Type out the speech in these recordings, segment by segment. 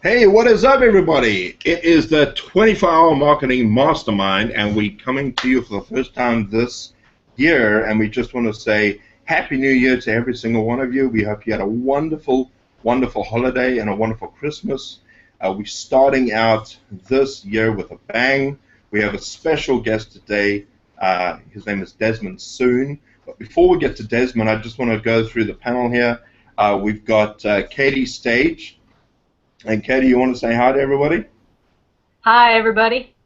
Hey, what is up, everybody? It is the 24-hour marketing mastermind, and we're coming to you for the first time this year, and we just want to say Happy New Year to every single one of you. We hope you had a wonderful, wonderful holiday and a wonderful Christmas. We're starting out this year with a bang. We have a special guest today. His name is Desmond soon. But before we get to Desmond, I just want to go through the panel here. We've got Katie Stage. And Katie, you want to say hi to everybody? Hi, everybody.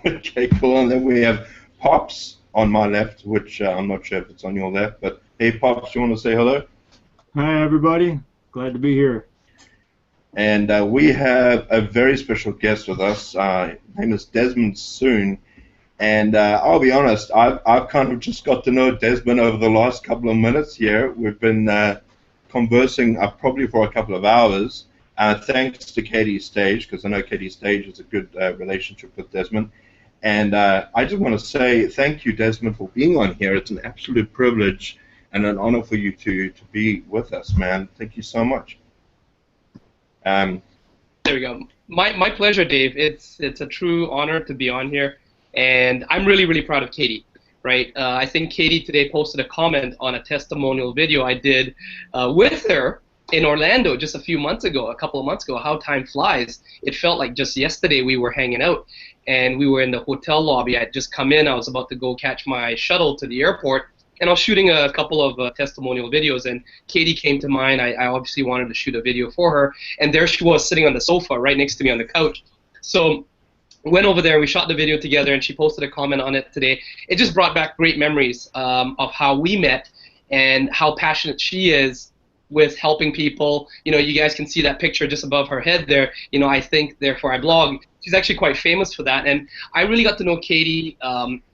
Okay, cool. And then we have Pops on my left, which I'm not sure if it's on your left, but hey, Pops, you want to say hello? Hi, everybody. Glad to be here. And we have a very special guest with us. His name is Desmond Soon. And I'll be honest, I've kind of just got to know Desmond over the last couple of minutes here. We've been conversing probably for a couple of hours. Thanks to Katie Stage, because I know Katie Stage has a good relationship with Desmond. And I just want to say thank you, Desmond, for being on here. It's an absolute privilege and an honor for you to be with us, man. Thank you so much. There we go. My pleasure, Dave. It's a true honor to be on here, and I'm really, really proud of Katie. Right? I think Katie today posted a comment on a testimonial video I did with her in Orlando just a couple of months ago, how time flies. It felt like just yesterday we were hanging out, and we were in the hotel lobby. I had just come in. I was about to go catch my shuttle to the airport, and I was shooting a couple of testimonial videos, and Katie came to mind. I obviously wanted to shoot a video for her, and there she was sitting on the sofa right next to me on the couch. So went over there, we shot the video together, and she posted a comment on it today. It just brought back great memories of how we met and how passionate she is with helping people. You know, you guys can see that picture just above her head there. You know, I think, therefore I blog. She's actually quite famous for that, and I really got to know Katie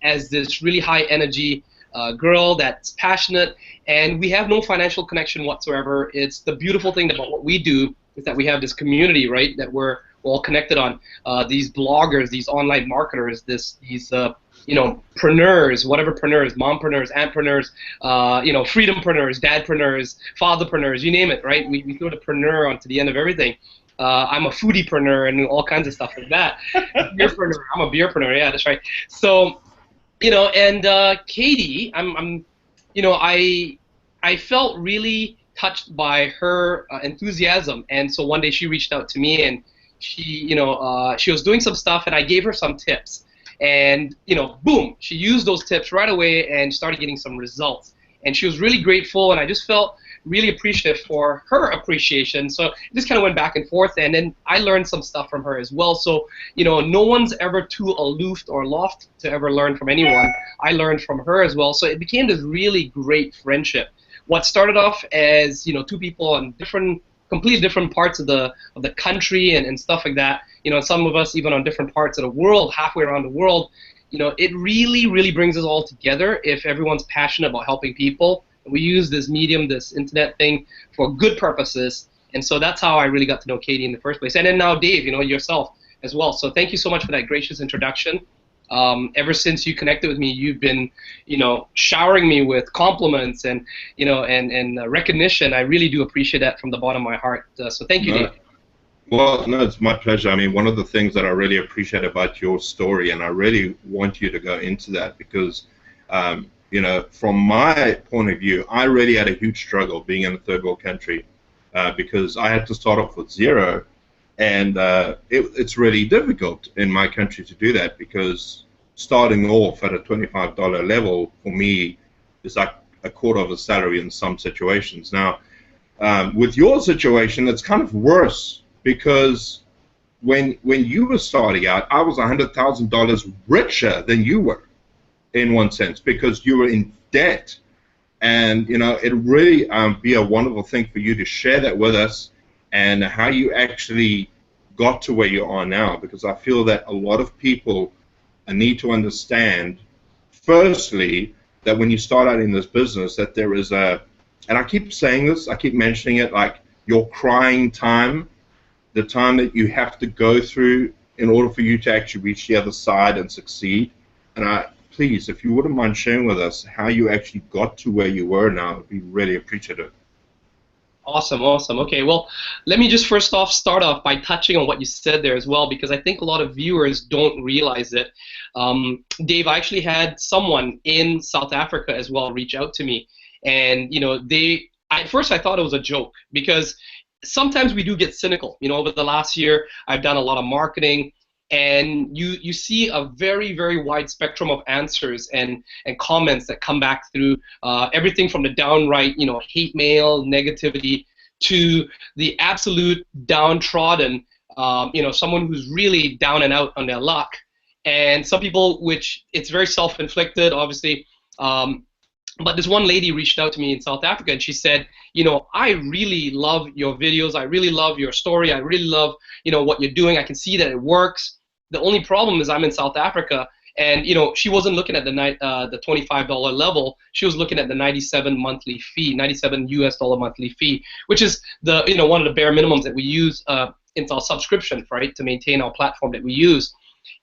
as this really high energy girl that's passionate, and we have no financial connection whatsoever. It's the beautiful thing about what we do is that we have this community, right, that we're all connected on. These bloggers, these online marketers, these you know, preneurs, whatever preneurs, mompreneurs, antpreneurs, you know, freedompreneurs, dadpreneurs, fatherpreneurs, you name it, right? We throw the preneur onto the end of everything. I'm a foodiepreneur and all kinds of stuff like that. Beerpreneur, I'm a beerpreneur, yeah, that's right. So, you know, and Katie, you know, I felt really touched by her enthusiasm, and so one day she reached out to me, and she, you know, she was doing some stuff, and I gave her some tips. And, you know, boom, she used those tips right away and started getting some results. And she was really grateful, and I just felt really appreciative for her appreciation. So it just kind of went back and forth, and then I learned some stuff from her as well. So, you know, no one's ever too aloof or lost to ever learn from anyone. I learned from her as well. So it became this really great friendship. What started off as, you know, two people on completely different parts of the country and stuff like that, you know, some of us even on different parts of the world, halfway around the world, you know, it really, really brings us all together if everyone's passionate about helping people. We use this medium, this internet thing, for good purposes, and so that's how I really got to know Katie in the first place. And then now Dave, you know, yourself as well. So thank you so much for that gracious introduction. Ever since you connected with me, you've been, you know, showering me with compliments and, you know, and recognition. I really do appreciate that from the bottom of my heart. So thank you, Dave. Well, no, it's my pleasure. I mean, one of the things that I really appreciate about your story, and I really want you to go into that because, you know, from my point of view, I really had a huge struggle being in a third world country because I had to start off with zero. And it's really difficult in my country to do that because starting off at a $25 level for me is like a quarter of a salary in some situations. Now, with your situation, it's kind of worse because when you were starting out, I was $100,000 richer than you were in one sense because you were in debt. And, you know, it really be a wonderful thing for you to share that with us and how you actually got to where you are now, because I feel that a lot of people need to understand, firstly, that when you start out in this business, that there is and I keep saying this, I keep mentioning it, like your crying time, the time that you have to go through in order for you to actually reach the other side and succeed. And please, if you wouldn't mind sharing with us how you actually got to where you were now, I'd be really appreciative. Awesome, awesome. Okay, well, let me just first off start off by touching on what you said there as well, because I think a lot of viewers don't realize it. Dave, I actually had someone in South Africa as well reach out to me, and at first I thought it was a joke because sometimes we do get cynical. Over the last year, I've done a lot of marketing, and you see a very, very wide spectrum of answers and comments that come back through everything from the downright hate mail, negativity, to the absolute downtrodden, someone who's really down and out on their luck, and some people which it's very self-inflicted, obviously. But this one lady reached out to me in South Africa, and she said, I really love your videos. I really love your story. I really love, what you're doing. I can see that it works. The only problem is I'm in South Africa, and she wasn't looking at the $25 level. She was looking at the 97 monthly fee, $97 US monthly fee, which is the one of the bare minimums that we use in our subscription, right, to maintain our platform that we use.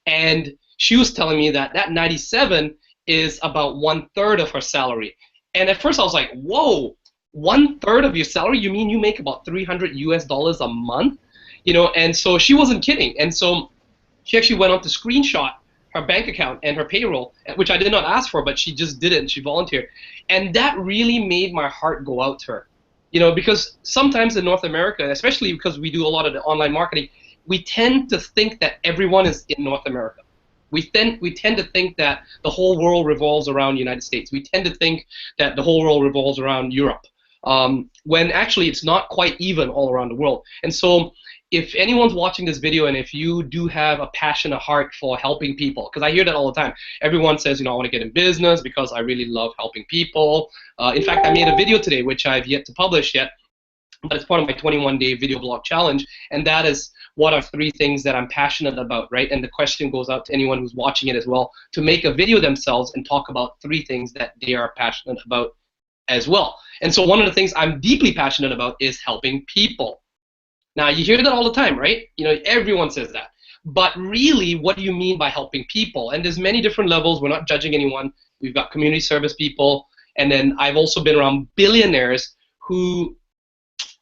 And she was telling me that 97 is about 1/3 of her salary. And at first I was like, whoa, 1/3 of your salary? You mean you make about $300 US a month? And so she wasn't kidding. And so she actually went on to screenshot her bank account and her payroll, which I did not ask for, but she just did it and she volunteered. And that really made my heart go out to her. Because sometimes in North America, especially because we do a lot of the online marketing, we tend to think that everyone is in North America. We tend to think that the whole world revolves around the United States. We tend to think that the whole world revolves around Europe, when actually it's not quite even all around the world. And so if anyone's watching this video, and if you do have a passion, a heart for helping people, because I hear that all the time. Everyone says, I want to get in business because I really love helping people. In fact, I made a video today, which I've yet to publish yet, but it's part of my 21-day video blog challenge, and that is what are 3 things that I'm passionate about, right? And the question goes out to anyone who's watching it as well, to make a video themselves and talk about 3 things that they are passionate about as well. And so one of the things I'm deeply passionate about is helping people. Now, you hear that all the time, right? Everyone says that. But really, what do you mean by helping people? And there's many different levels. We're not judging anyone. We've got community service people, and then I've also been around billionaires who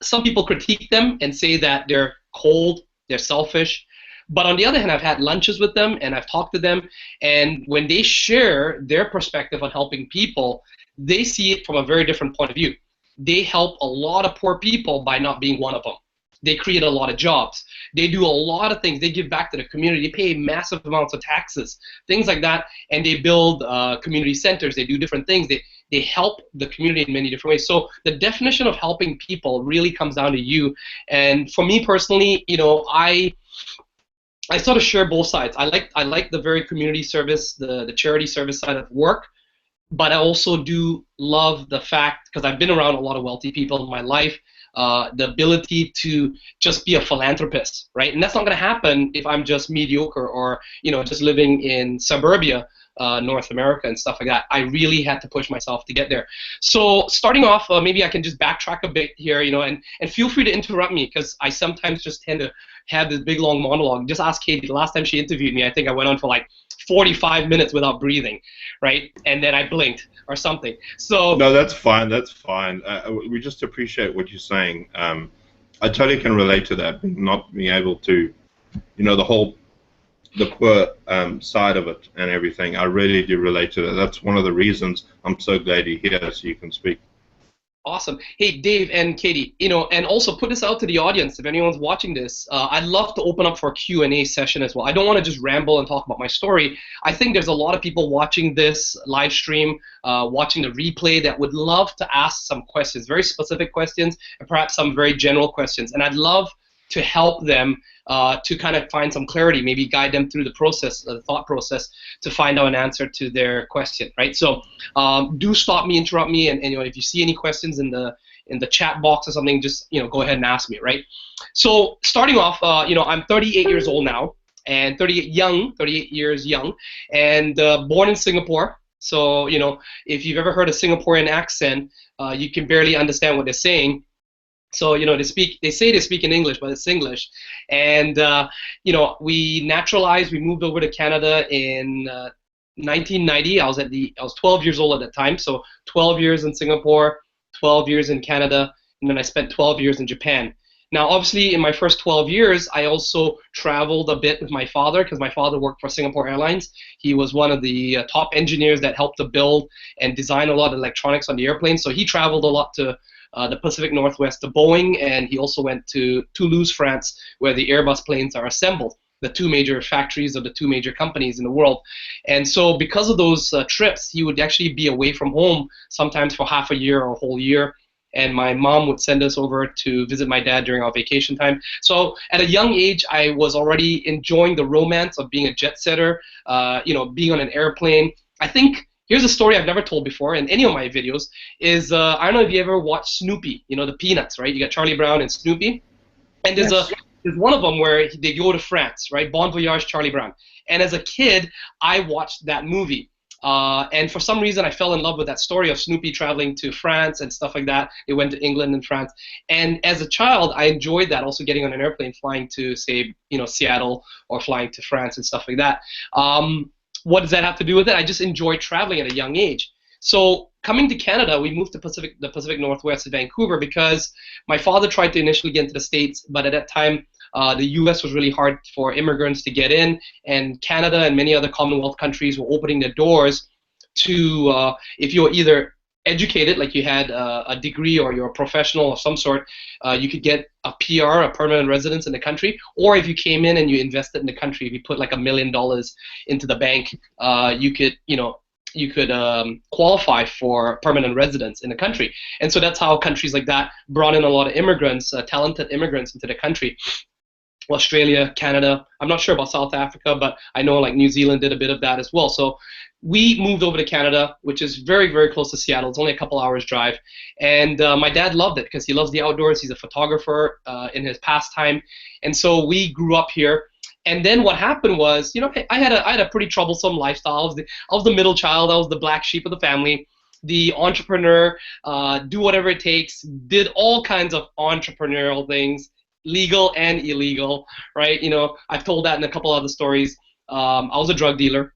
some people critique them and say that they're cold, they're selfish. But on the other hand, I've had lunches with them and I've talked to them, and when they share their perspective on helping people, they see it from a very different point of view. They help a lot of poor people by not being one of them. They create a lot of jobs. They do a lot of things. They give back to the community. They pay massive amounts of taxes, things like that, and they build community centers. They do different things. They help the community in many different ways. So the definition of helping people really comes down to you. And for me personally, I sort of share both sides. I like the very community service, the charity service side of work, but I also do love the fact, because I've been around a lot of wealthy people in my life, the ability to just be a philanthropist, right? And that's not going to happen if I'm just mediocre or just living in suburbia, North America and stuff like that. I really had to push myself to get there. So starting off, maybe I can just backtrack a bit here, and feel free to interrupt me, because I sometimes just tend to have this big long monologue. Just ask Katie. The last time she interviewed me, I think I went on for like 45 minutes without breathing, right? And then I blinked or something. So no, that's fine. That's fine. We just appreciate what you're saying. I totally can relate to that, not being able to, the poor side of it and everything. I really do relate to that. That's one of the reasons I'm so glad you're here, so you can speak. Awesome. Hey, Dave and Katie, and also put this out to the audience. If anyone's watching this, I'd love to open up for a Q&A session as well. I don't want to just ramble and talk about my story. I think there's a lot of people watching this live stream, watching the replay, that would love to ask some questions, very specific questions, and perhaps some very general questions. And I'd love to help them to kind of find some clarity, maybe guide them through the process, the thought process, to find out an answer to their question, right? So do stop me, interrupt me, and if you see any questions in the chat box or something, just go ahead and ask me, right? So starting off, I'm 38 years old now, and 38 years young, and born in Singapore. So if you've ever heard a Singaporean accent, you can barely understand what they're saying. So they say they speak in English, but it's English. And we naturalized. We moved over to Canada in 1990. I was 12 years old at the time. So 12 years in Singapore, 12 years in Canada, and then I spent 12 years in Japan. Now, obviously, in my first 12 years, I also traveled a bit with my father because my father worked for Singapore Airlines. He was one of the top engineers that helped to build and design a lot of electronics on the airplane. So he traveled a lot to the Pacific Northwest to Boeing, and he also went to Toulouse, France, where the Airbus planes are assembled, the two major factories of the two major companies in the world. And so because of those trips, he would actually be away from home sometimes for half a year or a whole year. And my mom would send us over to visit my dad during our vacation time. So at a young age, I was already enjoying the romance of being a jet setter, being on an airplane. I think here's a story I've never told before in any of my videos is, I don't know if you ever watched Snoopy, the Peanuts, right? You got Charlie Brown and Snoopy. And there's one of them where they go to France, right? Bon Voyage, Charlie Brown. And as a kid, I watched that movie. And for some reason, I fell in love with that story of Snoopy traveling to France and stuff like that. They went to England and France. And as a child, I enjoyed that, also getting on an airplane, flying to, say, Seattle or flying to France and stuff like that. What does that have to do with it? I just enjoyed traveling at a young age. So coming to Canada, we moved to the Pacific Northwest of Vancouver because my father tried to initially get into the States, but at that time, the U.S. was really hard for immigrants to get in, and Canada and many other Commonwealth countries were opening their doors to, if you were either educated, like you had a degree or you're a professional of some sort, you could get a PR, a permanent residence in the country, or if you came in and you invested in the country, if you put like $1 million into the bank, you could qualify for permanent residence in the country. And so that's how countries like that brought in a lot of immigrants, talented immigrants into the country. Australia, Canada, I'm not sure about South Africa, but I know like New Zealand did a bit of that as well. So we moved over to Canada, which is very, very close to Seattle. It's only a couple hours drive. And my dad loved it because he loves the outdoors. He's a photographer in his pastime. And so we grew up here. And then what happened was, I had a pretty troublesome lifestyle. I was the middle child. I was the black sheep of the family, the entrepreneur, do whatever it takes, did all kinds of entrepreneurial things, legal and illegal, right? I've told that in a couple other stories. I was a drug dealer,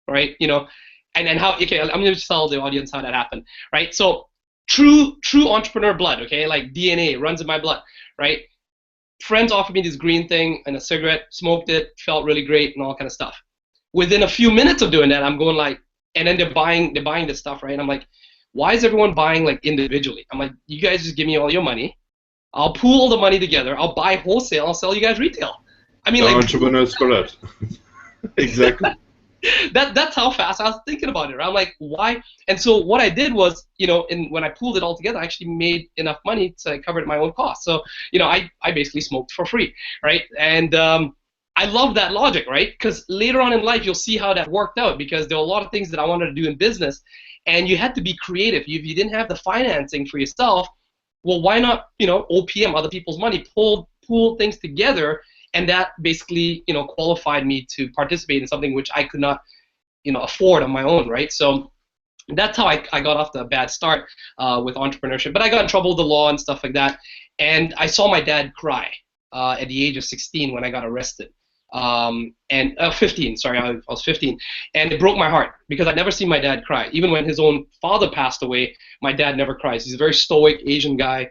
right? And how, okay, I'm going to tell the audience how that happened, right? So true entrepreneur blood, okay? Like DNA runs in my blood, right? Friends offered me this green thing and a cigarette, smoked it, felt really great and all kind of stuff. Within a few minutes of doing that, I'm going like, and then they're buying this stuff, right? And I'm like, why is everyone buying like individually? I'm like, you guys just give me all your money. I'll pool all the money together. I'll buy wholesale. I'll sell you guys retail. I mean, like entrepreneur's blood. Exactly. That's how fast I was thinking about it. Right? I'm like, why? And so what I did was, when I pooled it all together, I actually made enough money to cover my own costs. So, I basically smoked for free, right? And I love that logic, right? Because later on in life, you'll see how that worked out because there were a lot of things that I wanted to do in business, and you had to be creative. If you didn't have the financing for yourself, well, why not, OPM, other people's money, pool things together, and that basically, qualified me to participate in something which I could not, afford on my own, right? So that's how I got off to a bad start with entrepreneurship. But I got in trouble with the law and stuff like that, and I saw my dad cry at the age of 16 when I got arrested. 15, sorry, I was 15, and it broke my heart because I'd never seen my dad cry. Even when his own father passed away, my dad never cries. He's a very stoic Asian guy,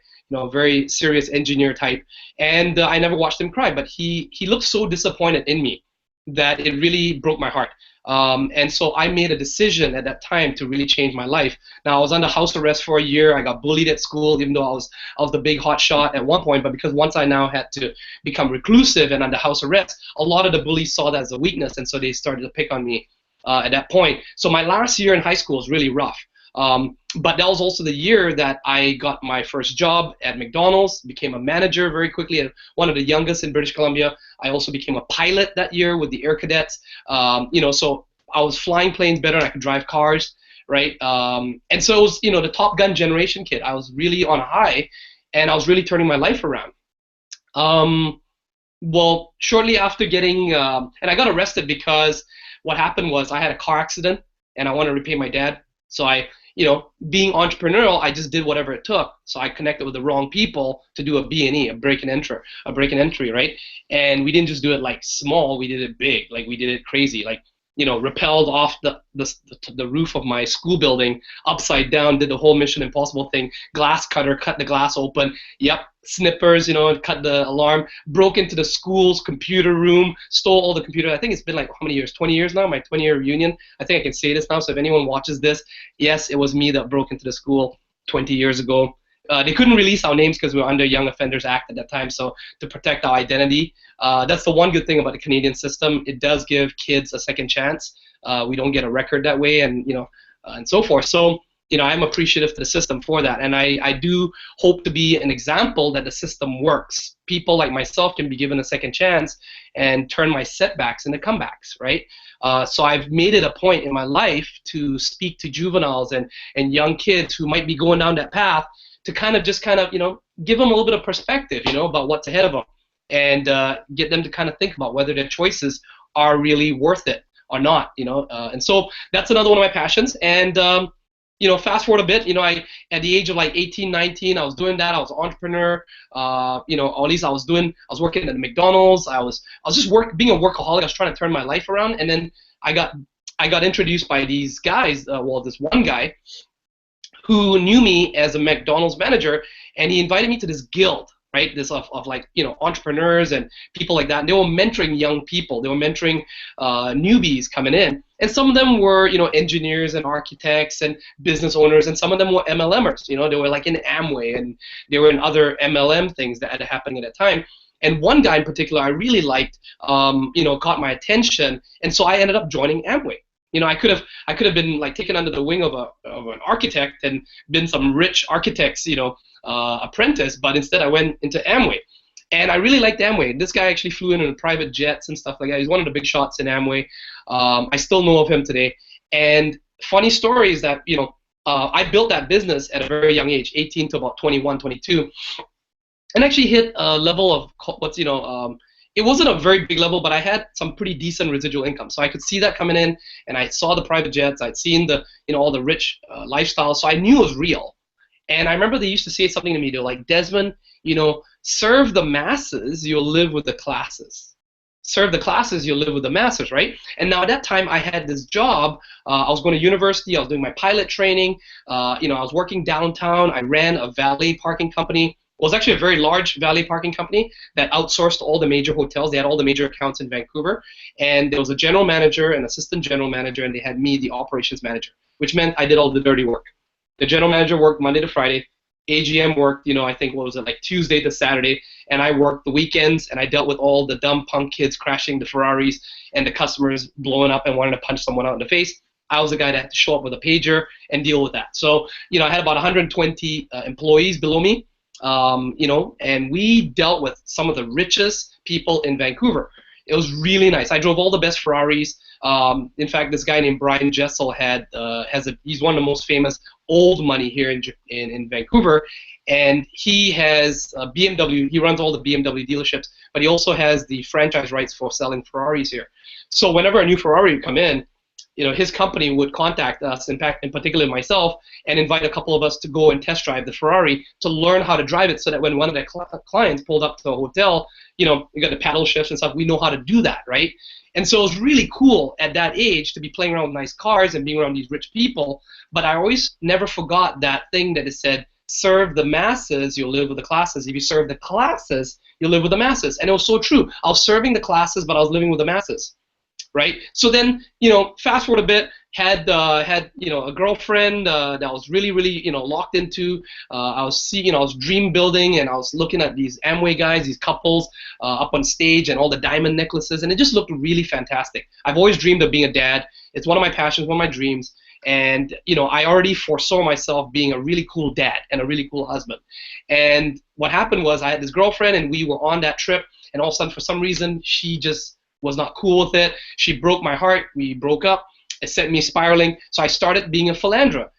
very serious engineer type, and I never watched him cry, but he looked so disappointed in me that it really broke my heart. And so I made a decision at that time to really change my life. Now, I was under house arrest for a year. I got bullied at school, even though I was the big hot shot at one point. But because once I now had to become reclusive and under house arrest, a lot of the bullies saw that as a weakness, and so they started to pick on me at that point. So my last year in high school was really rough. But that was also the year that I got my first job at McDonald's, became a manager very quickly, and one of the youngest in British Columbia. I also became a pilot that year with the Air Cadets. So I was flying planes better and I could drive cars, right? And so it was, the Top Gun generation kid. I was really on a high, and I was really turning my life around. Well, shortly after getting, and I got arrested because what happened was I had a car accident and I wanted to repay my dad. So I, being entrepreneurial, I just did whatever it took. So I connected with the wrong people to do a B&E, a break and entry, right? And we didn't just do it like small, we did it big, like we did it crazy. Like, rappelled off the roof of my school building upside down, did the whole Mission Impossible thing, glass cutter, cut the glass open, yep, snippers, and cut the alarm, broke into the school's computer room, stole all the computers. I think it's been like, how many years? 20 years now, my 20-year reunion. I think I can say this now, so if anyone watches this, yes, it was me that broke into the school 20 years ago. They couldn't release our names because we were under Young Offenders Act at that time, so to protect our identity. That's the one good thing about the Canadian system. It does give kids a second chance. We don't get a record that way, and and so forth. So I'm appreciative to the system for that, and I do hope to be an example that the system works. People like myself can be given a second chance and turn my setbacks into comebacks, right? So I've made it a point in my life to speak to juveniles and young kids who might be going down that path, to kind of give them a little bit of perspective, about what's ahead of them, and get them to kind of think about whether their choices are really worth it or not, and so that's another one of my passions. And fast forward a bit, I at the age of like 18, 19, I was doing that. I was an entrepreneur, or at least I was working at McDonald's. I was just being a workaholic. I was trying to turn my life around, and then I got introduced by these guys. This one guy who knew me as a McDonald's manager, and he invited me to this guild, right? This of entrepreneurs and people like that. And they were mentoring young people. They were mentoring newbies coming in, and some of them were engineers and architects and business owners, and some of them were MLMers. They were like in Amway, and they were in other MLM things that had happened at that time. And one guy in particular I really liked, caught my attention, and so I ended up joining Amway. I could have been like taken under the wing of an architect and been some rich architect's apprentice, but instead I went into Amway, and I really liked Amway. This guy actually flew in private jets and stuff like that. He's one of the big shots in Amway. I still know of him today. And funny story is that I built that business at a very young age, 18 to about 21, 22, and actually hit a level of it wasn't a very big level, but I had some pretty decent residual income. So I could see that coming in, and I saw the private jets. I'd seen the all the rich lifestyle, so I knew it was real. And I remember they used to say something to me. They're like, Desmond, serve the masses, you'll live with the classes. Serve the classes, you'll live with the masses, right? And now at that time, I had this job. I was going to university. I was doing my pilot training. I was working downtown. I ran a valet parking company. It was actually a very large valet parking company that outsourced all the major hotels. They had all the major accounts in Vancouver. And there was a general manager, an assistant general manager, and they had me, the operations manager, which meant I did all the dirty work. The general manager worked Monday to Friday. AGM worked, I think, what was it, like Tuesday to Saturday. And I worked the weekends, and I dealt with all the dumb punk kids crashing the Ferraris and the customers blowing up and wanting to punch someone out in the face. I was the guy that had to show up with a pager and deal with that. So, I had about 120 employees below me. And we dealt with some of the richest people in Vancouver. It was really nice. I drove all the best Ferraris. In fact, this guy named Brian Jessel he's one of the most famous old money here in Vancouver, and he has a BMW. He runs all the BMW dealerships, but he also has the franchise rights for selling Ferraris here. So whenever a new Ferrari would come in, his company would contact us, in particular myself, and invite a couple of us to go and test drive the Ferrari to learn how to drive it, so that when one of their clients pulled up to a hotel, we got the paddle shifts and stuff, we know how to do that, right? And so it was really cool at that age to be playing around with nice cars and being around these rich people, but I always never forgot that thing that it said, serve the masses, you'll live with the classes. If you serve the classes, you'll live with the masses. And it was so true. I was serving the classes, but I was living with the masses. Right? So then, fast forward a bit, had a girlfriend that I was really, really, locked into. I was dream building, and I was looking at these Amway guys, these couples up on stage, and all the diamond necklaces, and it just looked really fantastic. I've always dreamed of being a dad. It's one of my passions, one of my dreams. And, I already foresaw myself being a really cool dad and a really cool husband. And what happened was I had this girlfriend, and we were on that trip, and all of a sudden, for some reason, she just was not cool with it. She broke my heart. We broke up. It sent me spiraling. So I started being a philanderer.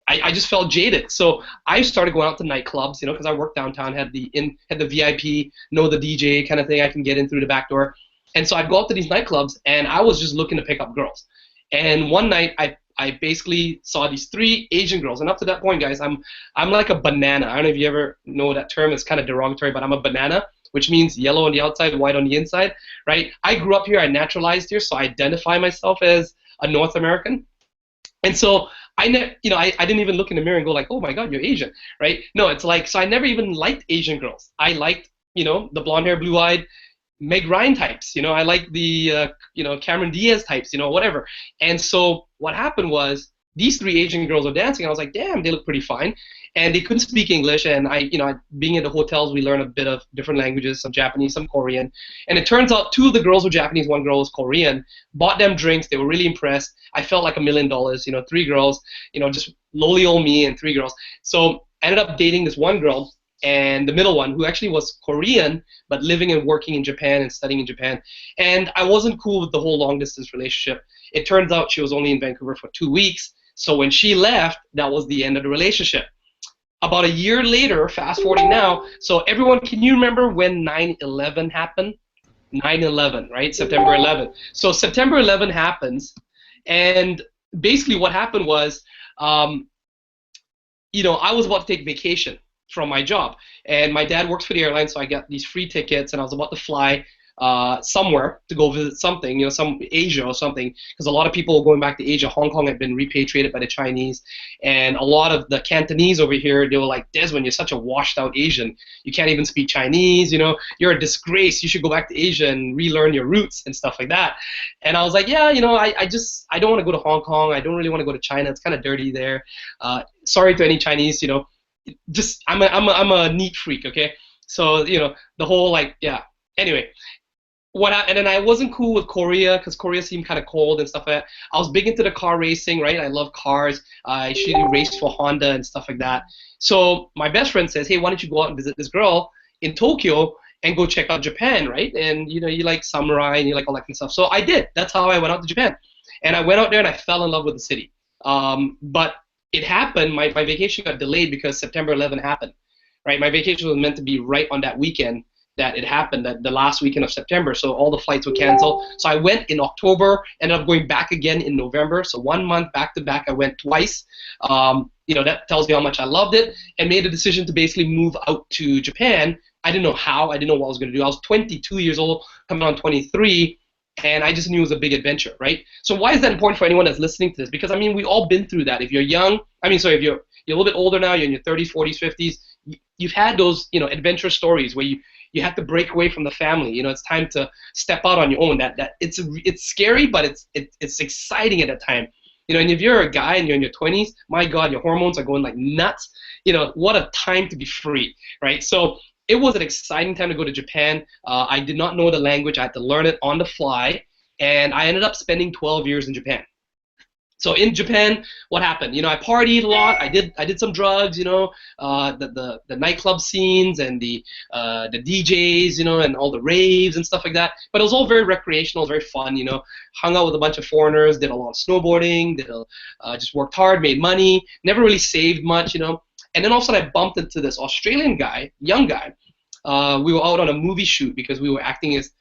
I just felt jaded. So I started going out to nightclubs, because I worked downtown, had the VIP, know the DJ kind of thing. I can get in through the back door. And so I'd go out to these nightclubs, and I was just looking to pick up girls. And one night I basically saw these 3 Asian girls, and up to that point, guys, I'm like a banana. I don't know if you ever know that term. It's kind of derogatory, but I'm a banana, which means yellow on the outside, white on the inside, right? I grew up here, I naturalized here, so I identify myself as a North American. And so I didn't even look in the mirror and go like, oh my God, you're Asian, right? No, it's like, so I never even liked Asian girls. I liked, the blonde hair, blue eyed, Meg Ryan types, I like the, Cameron Diaz types, whatever. And so what happened was these three Asian girls were dancing. I was like, damn, they look pretty fine. And they couldn't speak English. And being in the hotels, we learn a bit of different languages, some Japanese, some Korean. And it turns out two of the girls were Japanese, one girl was Korean. Bought them drinks. They were really impressed. I felt like $1 million, three girls, just lowly old me and three girls. So I ended up dating this one girl, and the middle one, who actually was Korean, but living and working in Japan and studying in Japan. And I wasn't cool with the whole long-distance relationship. It turns out she was only in Vancouver for 2 weeks. So when she left, that was the end of the relationship. About a year later, fast forwarding now, so everyone, can you remember when 9/11 happened? 9/11, right? September 11th. So September 11th happens, and basically what happened was, I was about to take vacation from my job, and my dad works for the airline, so I got these free tickets, and I was about to fly somewhere to go visit something, some Asia or something, because a lot of people going back to Asia. Hong Kong had been repatriated by the Chinese, and a lot of the Cantonese over here, they were like, Desmond, you're such a washed out Asian. You can't even speak Chinese, you're a disgrace. You should go back to Asia and relearn your roots and stuff like that. And I was like, yeah, I don't want to go to Hong Kong. I don't really want to go to China. It's kind of dirty there. Sorry to any Chinese, just I'm a neat freak, okay? So the whole anyway. And then I wasn't cool with Korea because Korea seemed kind of cold and stuff like that. I was big into the car racing, right? I love cars. I usually raced for Honda and stuff like that. So my best friend says, hey, why don't you go out and visit this girl in Tokyo and go check out Japan, right? And you like samurai and you like all that kind of stuff. So I did. That's how I went out to Japan. And I went out there and I fell in love with the city. But it happened, my vacation got delayed because September 11th happened, right? My vacation was meant to be right on that weekend that it happened, that the last weekend of September, so all the flights were canceled. So I went in October, ended up going back again in November, so 1 month back to back, I went twice. That tells me how much I loved it, and made a decision to basically move out to Japan. I didn't know how, I didn't know what I was going to do. I was 22 years old, coming on 23, and I just knew it was a big adventure, right? So why is that important for anyone that's listening to this? Because, we've all been through that. If you're young, if you're a little bit older now, you're in your 30s, 40s, 50s, you've had those, adventure stories where you have to break away from the family. It's time to step out on your own. That it's scary, but it's exciting at that time. And if you're a guy and you're in your 20s, my God, your hormones are going like nuts. What a time to be free, right? So it was an exciting time to go to Japan. I did not know the language. I had to learn it on the fly, and I ended up spending 12 years in Japan. So in Japan, what happened? I partied a lot. I did some drugs. The nightclub scenes and the DJs. And all the raves and stuff like that. But it was all very recreational, very fun. Hung out with a bunch of foreigners. Did a lot of snowboarding. Just worked hard, made money. Never really saved much. And then all of a sudden I bumped into this Australian guy, young guy. We were out on a movie shoot because we were acting as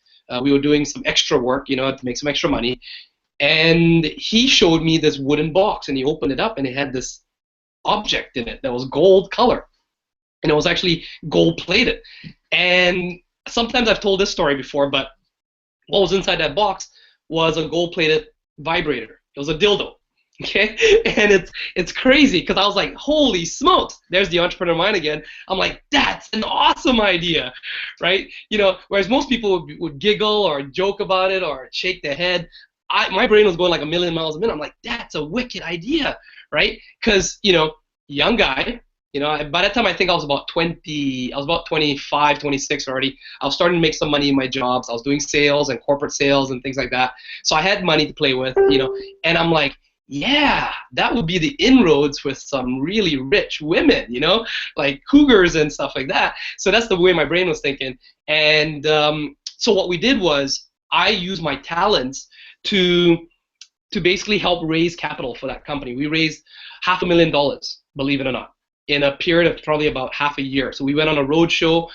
we were doing some extra work, to make some extra money. And he showed me this wooden box, and he opened it up, and it had this object in it that was gold color, and it was actually gold plated. And sometimes I've told this story before, but what was inside that box was a gold plated vibrator. It was a dildo. Okay, and it's crazy because I was like, holy smokes, there's the entrepreneur mind again. I'm like, that's an awesome idea, right? Whereas most people would giggle or joke about it or shake their head, my brain was going like 1,000,000 miles a minute. I'm like, that's a wicked idea, right? Because young guy, by that time I think I was about 20, I was about 25, 26 already. I was starting to make some money in my jobs. I was doing sales and corporate sales and things like that. So I had money to play with, and I'm like, yeah, that would be the inroads with some really rich women, like cougars and stuff like that. So that's the way my brain was thinking. And so what we did was I used my talents to basically help raise capital for that company. We raised $500,000, believe it or not, in a period of probably about half a year. So we went on a road show,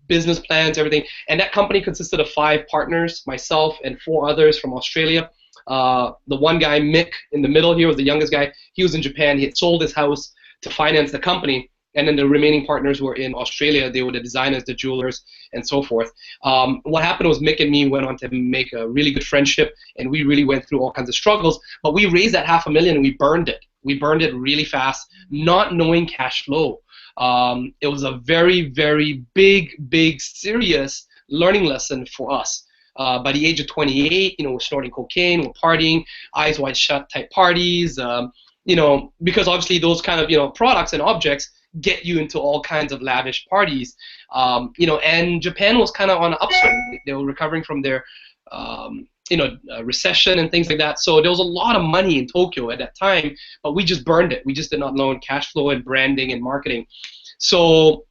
business plans, everything. And that company consisted of 5 partners, myself and 4 others from Australia. The one guy, Mick, in the middle here was the youngest guy. He was in Japan. He had sold his house to finance the company. and then the remaining partners were in Australia. They were the designers, the jewelers, and so forth. What happened was Mick and me went on to make a really good friendship, and we really went through all kinds of struggles. But we raised that $500,000 and we burned it. We burned it really fast, not knowing cash flow. It was a very, very big, serious learning lesson for us. By the age of 28, we're snorting cocaine, we're partying, eyes wide shut type parties, because obviously those kind of, products and objects get you into all kinds of lavish parties, and Japan was kind of on an upswing. They were recovering from their, recession and things like that. So there was a lot of money in Tokyo at that time, but we just burned it. We just did not know cash flow and branding and marketing. So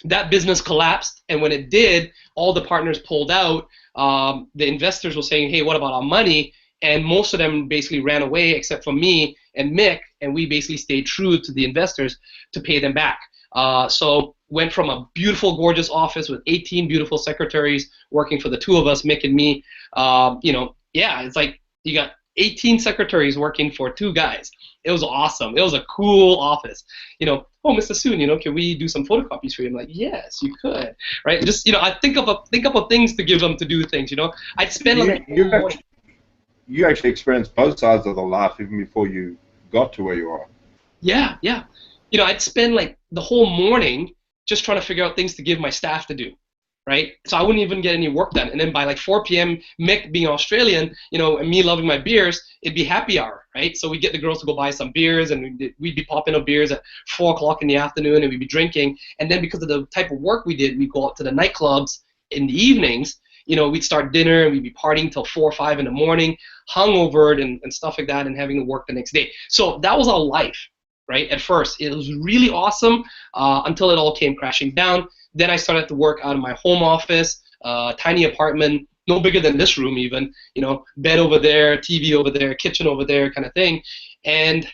that business collapsed, and when it did, all the partners pulled out. The investors were saying, hey, what about our money? And most of them basically ran away except for me and Mick, and we basically stayed true to the investors to pay them back. So went from a beautiful, gorgeous office with 18 beautiful secretaries working for the two of us, Mick and me. It's like you got 18 secretaries working for two guys. It was awesome. It was a cool office. Oh, Mr. Soon, can we do some photocopies for you? I'm like, yes, you could, right? Just, I think of things to give them to do things. I'd spend you actually experienced both sides of the life even before you got to where you are. Yeah. I'd spend like the whole morning just trying to figure out things to give my staff to do, right? So I wouldn't even get any work done. And then by like 4 p.m., Mick being Australian, and me loving my beers, it'd be happy hour, right? So we'd get the girls to go buy some beers, and we'd be popping up beers at 4 o'clock in the afternoon, and we'd be drinking. And then because of the type of work we did, we'd go out to the nightclubs in the evenings. We'd start dinner, and we'd be partying till 4 or 5 in the morning, hungover and stuff like that, and having to work the next day. So that was our life, right? At first, it was really awesome until it all came crashing down. Then I started to work out of my home office, tiny apartment, no bigger than this room even, bed over there, TV over there, kitchen over there kind of thing. And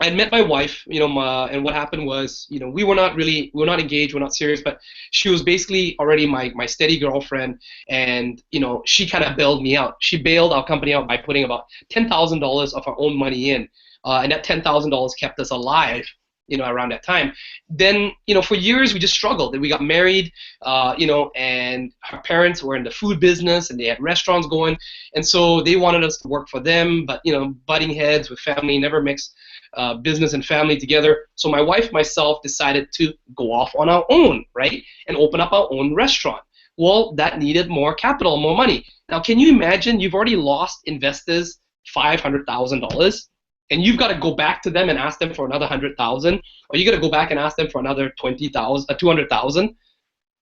I met my wife, and what happened was, we were not engaged, we're not serious, but she was basically already my steady girlfriend, and, she kind of bailed me out. She bailed our company out by putting about $10,000 of her own money in, and that $10,000 kept us alive, around that time. Then, for years we just struggled. Then we got married, and her parents were in the food business, and they had restaurants going, and so they wanted us to work for them, but, butting heads with family, never mixed business and family together. So my wife and myself decided to go off on our own, right, and open up our own restaurant. Well, that needed more capital, more money. Now, can you imagine you've already lost investors $500,000, and you've got to go back to them and ask them for another $100,000, or you got to go back and ask them for another $200,000?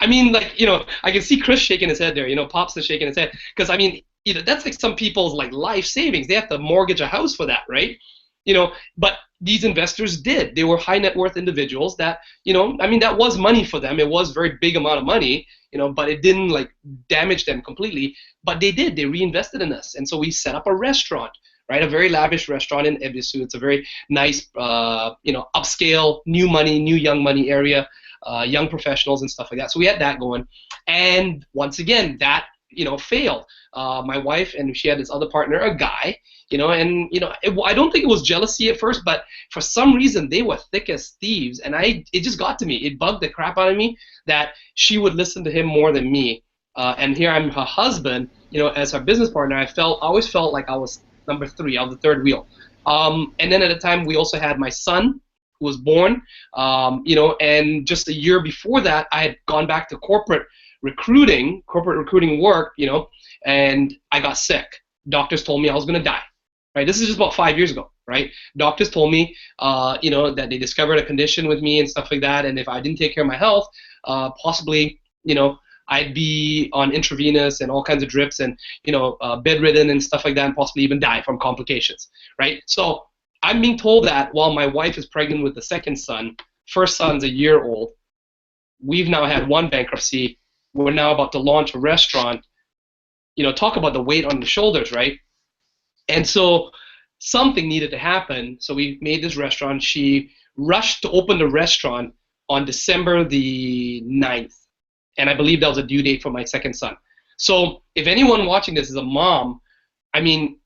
I mean, I can see Chris shaking his head there. Pops is shaking his head, because I mean, that's like some people's like life savings. They have to mortgage a house for that, right? But these investors did. They were high net worth individuals that, that was money for them. It was a very big amount of money, but it didn't like damage them completely. But they did. They reinvested in us, and so we set up a restaurant, right? A very lavish restaurant in Ebisu. It's a very nice, upscale, new young money area, young professionals and stuff like that. So we had that going, and once again, that failed. My wife, and she had this other partner, a guy, I don't think it was jealousy at first, but for some reason they were thick as thieves, and it just got to me. It bugged the crap out of me that she would listen to him more than me. And here I'm her husband, as her business partner. I always felt like I was number 3, I was the third wheel. And then at the time we also had my son, who was born, and just a year before that I had gone back to corporate recruiting work, and I got sick. Doctors told me I was going to die, right? This is just about 5 years ago, right? Doctors told me, that they discovered a condition with me and stuff like that, and if I didn't take care of my health, possibly, I'd be on intravenous and all kinds of drips and, bedridden and stuff like that, and possibly even die from complications, right? So I'm being told that while my wife is pregnant with the second son, first son's a year old. We've now had 1 bankruptcy. We're now about to launch a restaurant. Talk about the weight on the shoulders, right? And so something needed to happen. So we made this restaurant. She rushed to open the restaurant on December the 9th. And I believe that was a due date for my second son. So if anyone watching this is a mom, I mean,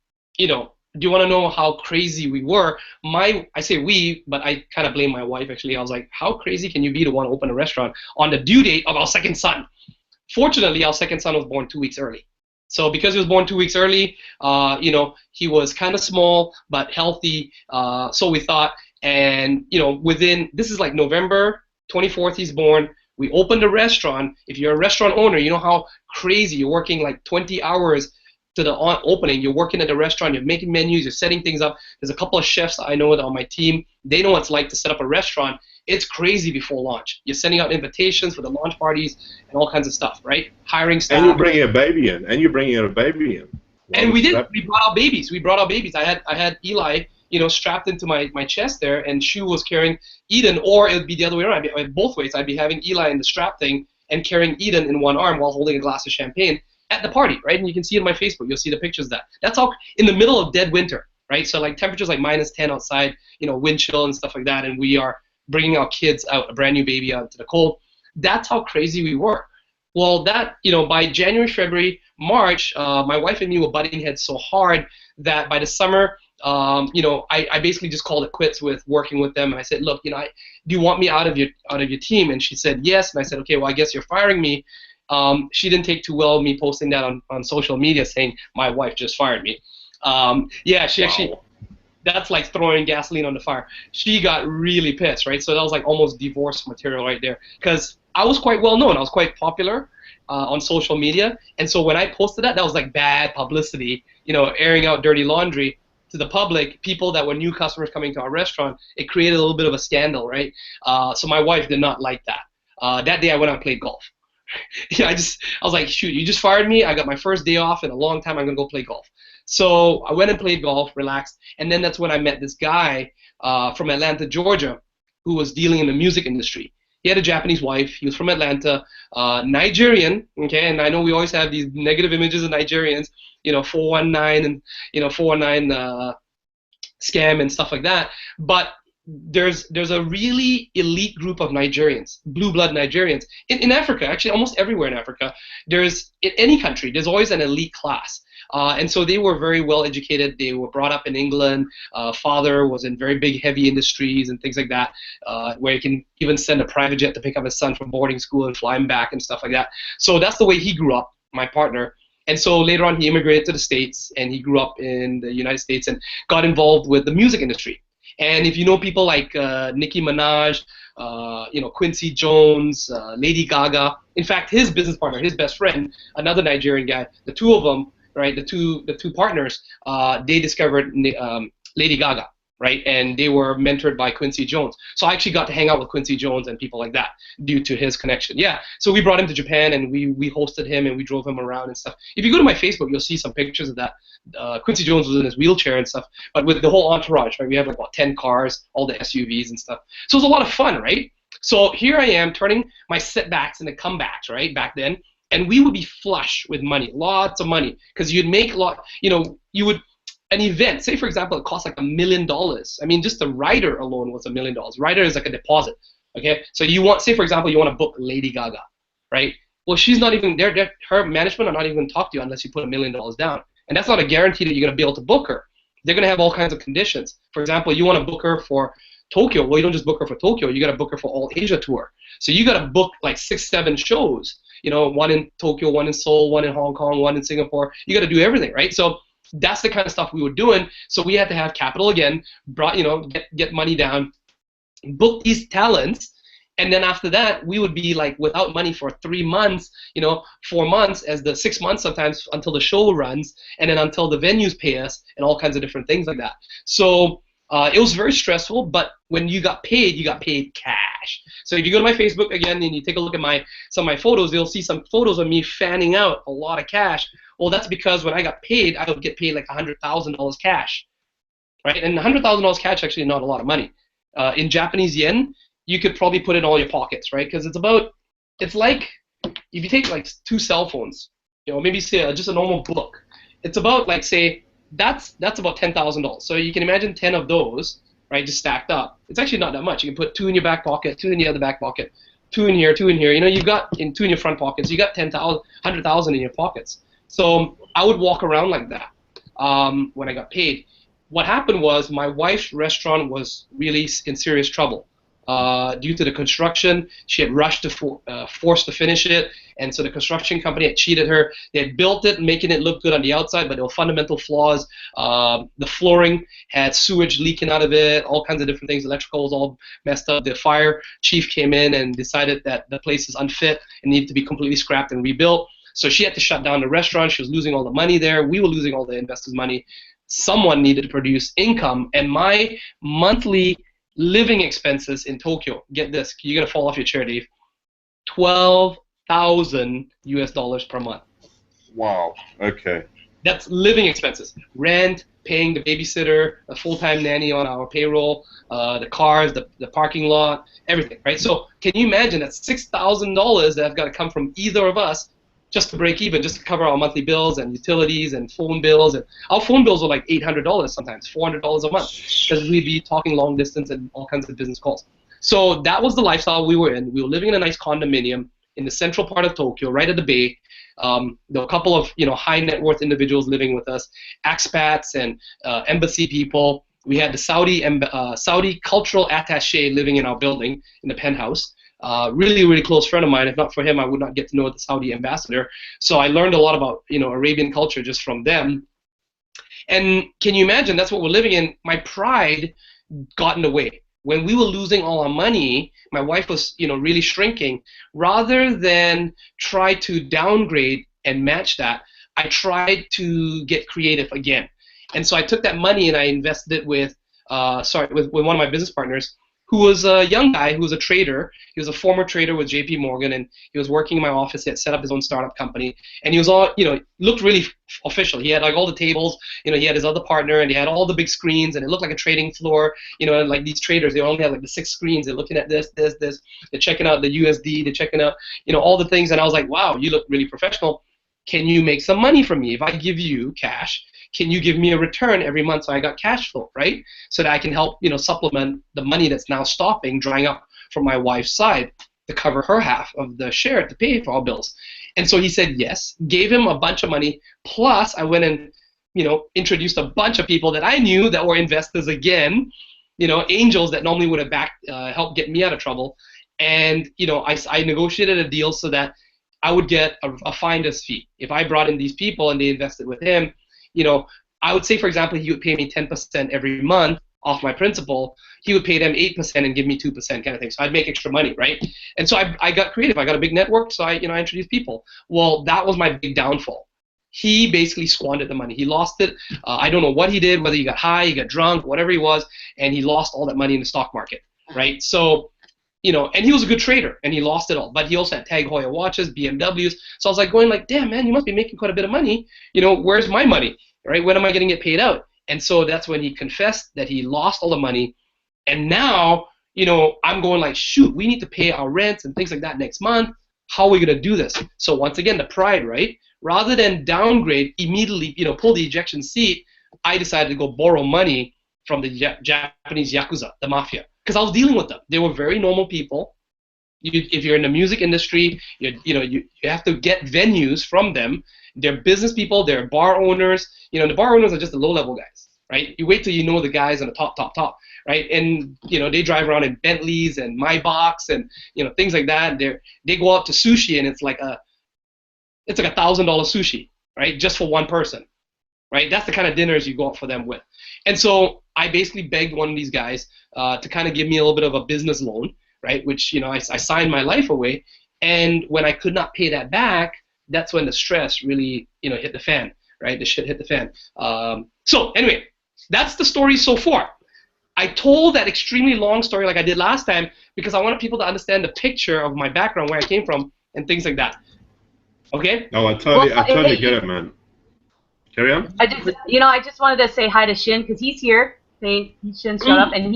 do you want to know how crazy we were? I say we, but I kind of blame my wife actually. I was like, how crazy can you be to want to open a restaurant on the due date of our second son? Fortunately, our second son was born 2 weeks early. So because he was born 2 weeks early, you know, he was kind of small but healthy. So we thought, and you know, this is like November 24th, he's born. We opened a restaurant. If you're a restaurant owner, you know how crazy you're working like 20 hours to the opening. You're working at the restaurant, you're making menus, you're setting things up. There's a couple of chefs I know on my team. They know what it's like to set up a restaurant. It's crazy before launch. You're sending out invitations for the launch parties and all kinds of stuff, right? Hiring staff. And you're bringing a baby in. And you're bringing a baby in. And we did. We brought our babies. We brought our babies. I had Eli, you know, strapped into my chest there, and Shu was carrying Eden, or it would be the other way around. Both ways. I'd be having Eli in the strap thing and carrying Eden in one arm while holding a glass of champagne at the party, right? And you can see it on my Facebook. You'll see the pictures of that. That's all in the middle of dead winter, right? So like temperatures like -10 outside, you know, wind chill and stuff like that, and we are bringing our kids out, a brand new baby out into the cold. That's how crazy we were. Well, that, you know, by January, February, March, my wife and me were butting heads so hard that by the summer, you know, I basically just called it quits with working with them. And I said, look, you know, do you want me out of your team? And she said yes. And I said, okay, well, I guess you're firing me. She didn't take too well me posting that on social media saying my wife just fired me. Yeah, she actually. That's like throwing gasoline on the fire. She got really pissed, right? So that was like almost divorce material right there. Because I was quite well known. I was quite popular on social media. And so when I posted that was like bad publicity, you know, airing out dirty laundry to the public, people that were new customers coming to our restaurant. It created a little bit of a scandal, right? So my wife did not like that. That day I went out and played golf. Yeah, I was like, shoot, you just fired me. I got my first day off in a long time. I'm going to go play golf. So I went and played golf, relaxed, and then that's when I met this guy from Atlanta, Georgia, who was dealing in the music industry. He had a Japanese wife. He was from Atlanta, Nigerian, okay, and I know we always have these negative images of Nigerians, you know, 419 and, you know, 419 scam and stuff like that, but there's a really elite group of Nigerians, blue blood Nigerians, in Africa, actually almost everywhere in Africa. There's, in any country, there's always an elite class. And so they were very well educated. They were brought up in England. Father was in very big, heavy industries and things like that, where you can even send a private jet to pick up his son from boarding school and fly him back and stuff like that. So that's the way he grew up, my partner. And so later on, he immigrated to the States, and he grew up in the United States and got involved with the music industry. And if you know people like Nicki Minaj, you know, Quincy Jones, Lady Gaga, in fact, his business partner, his best friend, another Nigerian guy, the two of them, right, the two partners, they discovered Lady Gaga, right, and they were mentored by Quincy Jones. So I actually got to hang out with Quincy Jones and people like that due to his connection. Yeah, so we brought him to Japan, and we hosted him, and we drove him around and stuff. If you go to my Facebook, you'll see some pictures of that. Quincy Jones was in his wheelchair and stuff, but with the whole entourage, right, we have like about 10 cars, all the SUVs and stuff. So it was a lot of fun, right? So here I am turning my setbacks into comebacks, right, back then. And we would be flush with money, lots of money, because you'd make a lot, you know, an event, say for example, it cost like $1 million. I mean, just the rider alone was $1 million. Rider is like a deposit, okay? So you want, say for example, you want to book Lady Gaga, right? Well, she's not even, her management are not even going to talk to you unless you put $1 million down. And that's not a guarantee that you're going to be able to book her. They're going to have all kinds of conditions. For example, you want to book her for Tokyo. Well, you don't just book her for Tokyo. You got to book her for all Asia tour. So you got to book like 6, 7 shows. You know, one in Tokyo, one in Seoul, one in Hong Kong, one in Singapore. You got to do everything, right? So that's the kind of stuff we were doing. So we had to have capital again, get money down, book these talents, and then after that, we would be like without money for 3 months, you know, 4 months, as the 6 months sometimes until the show runs, and then until the venues pay us, and all kinds of different things like that. So it was very stressful, but when you got paid cash. So if you go to my Facebook again and you take a look at some of my photos, you'll see some photos of me fanning out a lot of cash. Well, that's because when I got paid, I would get paid like $100,000 cash, right? And $100,000 cash actually is not a lot of money. In Japanese yen, you could probably put it in all your pockets, right? Because it's like if you take like 2 cell phones, you know, maybe say just a normal book. It's about like say that's about $10,000. So you can imagine 10 of those, right, just stacked up. It's actually not that much. You can put 2 in your back pocket, 2 in the other back pocket, 2 in here, 2 in here. You know, you've got 2 in your front pockets. You got 10,000, 100,000 in your pockets. So I would walk around like that when I got paid. what happened was my wife's restaurant was really in serious trouble. Due to the construction, she had rushed to forced to finish it, and so the construction company had cheated her. They had built it, making it look good on the outside, but there were fundamental flaws. The flooring had sewage leaking out of it, all kinds of different things. Electrical was all messed up. The fire chief came in and decided that the place is unfit and needed to be completely scrapped and rebuilt. So she had to shut down the restaurant. She was losing all the money there. We were losing all the investors' money. Someone needed to produce income, and my monthly living expenses in Tokyo, get this, you're gonna fall off your chair, Dave, 12,000 US dollars per month. Wow. Okay. That's living expenses. Rent, paying the babysitter, a full-time nanny on our payroll, the cars, the parking lot, everything, right? So can you imagine that $6,000 that have got to come from either of us just to break even, just to cover our monthly bills and utilities and phone bills. And our phone bills were like $800 sometimes, $400 a month, because we'd be talking long distance and all kinds of business calls. So that was the lifestyle we were in. We were living in a nice condominium in the central part of Tokyo, right at the bay. There were a couple of high net worth individuals living with us, expats and embassy people. We had the Saudi cultural attaché living in our building in the penthouse. Really, really close friend of mine. If not for him, I would not get to know the Saudi ambassador. So I learned a lot about Arabian culture just from them. And can you imagine? That's what we're living in. My pride got in the way. When we were losing all our money, my wife was really shrinking. Rather than try to downgrade and match that, I tried to get creative again. And so I took that money and I invested it with one of my business partners, who was a young guy who was a trader. He was a former trader with JP Morgan, and he was working in my office. He had set up his own startup company, and he was all, looked really official. He had like all the tables, he had his other partner, and he had all the big screens, and it looked like a trading floor, and like these traders, they only had like the 6 screens. They're looking at this. They're checking out the USD. They're checking out, all the things, and I was like, wow, you look really professional. Can you make some money from me? If I give you cash, can you give me a return every month so I got cash flow, right? So that I can help, supplement the money that's now drying up from my wife's side to cover her half of the share to pay for all bills. And so he said yes, gave him a bunch of money, plus I went and, introduced a bunch of people that I knew that were investors again, angels that normally would have helped get me out of trouble. And, I negotiated a deal so that I would get a finder's fee. If I brought in these people and they invested with him, I would say, for example, he would pay me 10% every month off my principal. He would pay them 8% and give me 2% kind of thing. So I'd make extra money, right? And so I got creative. I got a big network, so I introduced people. Well, that was my big downfall. He basically squandered the money. He lost it. I don't know what he did, whether he got high, he got drunk, whatever he was, and he lost all that money in the stock market, right? So, and he was a good trader, and he lost it all. But he also had Tag Heuer watches, BMWs. So I was like going like, damn, man, you must be making quite a bit of money. Where's my money, right? When am I going to get paid out? And so that's when he confessed that he lost all the money. And now, I'm going like, shoot, we need to pay our rents and things like that next month. How are we going to do this? So once again, the pride, right? Rather than downgrade, immediately, pull the ejection seat, I decided to go borrow money from the Japanese Yakuza, the mafia. Because I was dealing with them. They were very normal people. If you're in the music industry, you have to get venues from them. They're business people. They're bar owners. The bar owners are just the low-level guys, right? You wait till you know the guys on the top, right? And they drive around in Bentleys and Maybachs and things like that. They go out to sushi and it's like $1,000 sushi, right? Just for one person, right? That's the kind of dinners you go out for them with. And so I basically begged one of these guys to kind of give me a little bit of a business loan, right? Which I signed my life away, and when I could not pay that back, that's when the stress really hit the fan, right? The shit hit the fan. So anyway, that's the story so far. I told that extremely long story like I did last time because I wanted people to understand the picture of my background, where I came from, and things like that. Okay? No, I totally get it, man. Carry on. I just wanted to say hi to Shin because he's here. Shin showed up, and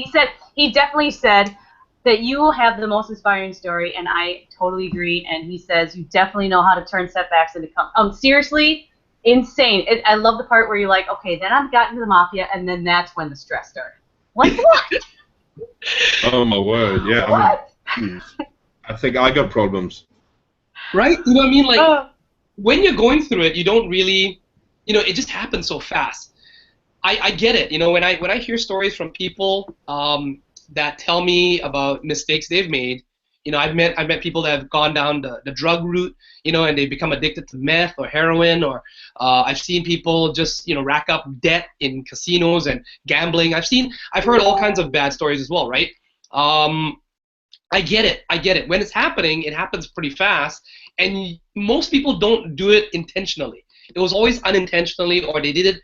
he definitely said that you have the most inspiring story, and I totally agree. And he says you definitely know how to turn setbacks into seriously insane. I love the part where you're like, okay, then I've gotten to the mafia, and then that's when the stress started. Like what? Oh my word! Yeah, what? I think I got problems. Right? You know what I mean? Like when you're going through it, you don't really, it just happens so fast. I get it. You know, when I hear stories from people that tell me about mistakes they've made, you know, I've met people that have gone down the drug route, you know, and they become addicted to meth or heroin, or I've seen people just, you know, rack up debt in casinos and gambling. I've heard all kinds of bad stories as well, right? I get it. I get it. When it's happening, it happens pretty fast, and most people don't do it intentionally. It was always unintentionally, or they did it.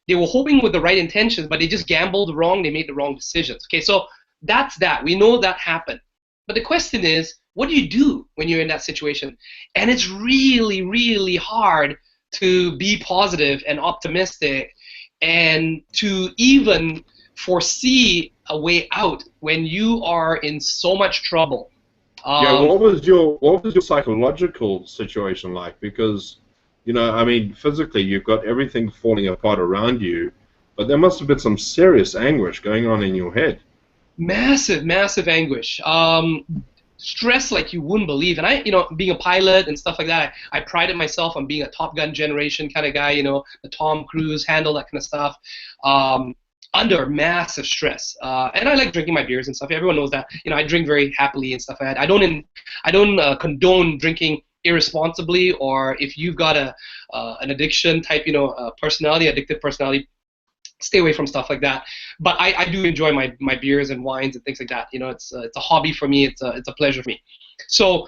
They were hoping with the right intentions, but they just gambled wrong. They made the wrong decisions. Okay, so that's that. We know that happened. But the question is, what do you do when you're in that situation? And it's really, really hard to be positive and optimistic, and to even foresee a way out when you are in so much trouble. Yeah, what was your psychological situation like? Because, you know, I mean, physically you've got everything falling apart around you, but there must have been some serious anguish going on in your head. Massive, massive anguish. Stress like you wouldn't believe. And I, you know, being a pilot and stuff like that, I prided myself on being a Top Gun generation kind of guy, you know, the Tom Cruise handle, that kind of stuff. Under massive stress, and I like drinking my beers and stuff. Everyone knows that. You know, I drink very happily and stuff. I don't condone drinking irresponsibly, or if you've got an addiction type, you know, personality, addictive personality, stay away from stuff like that. But I do enjoy my beers and wines and things like that. You know, it's a hobby for me. It's a pleasure for me. So,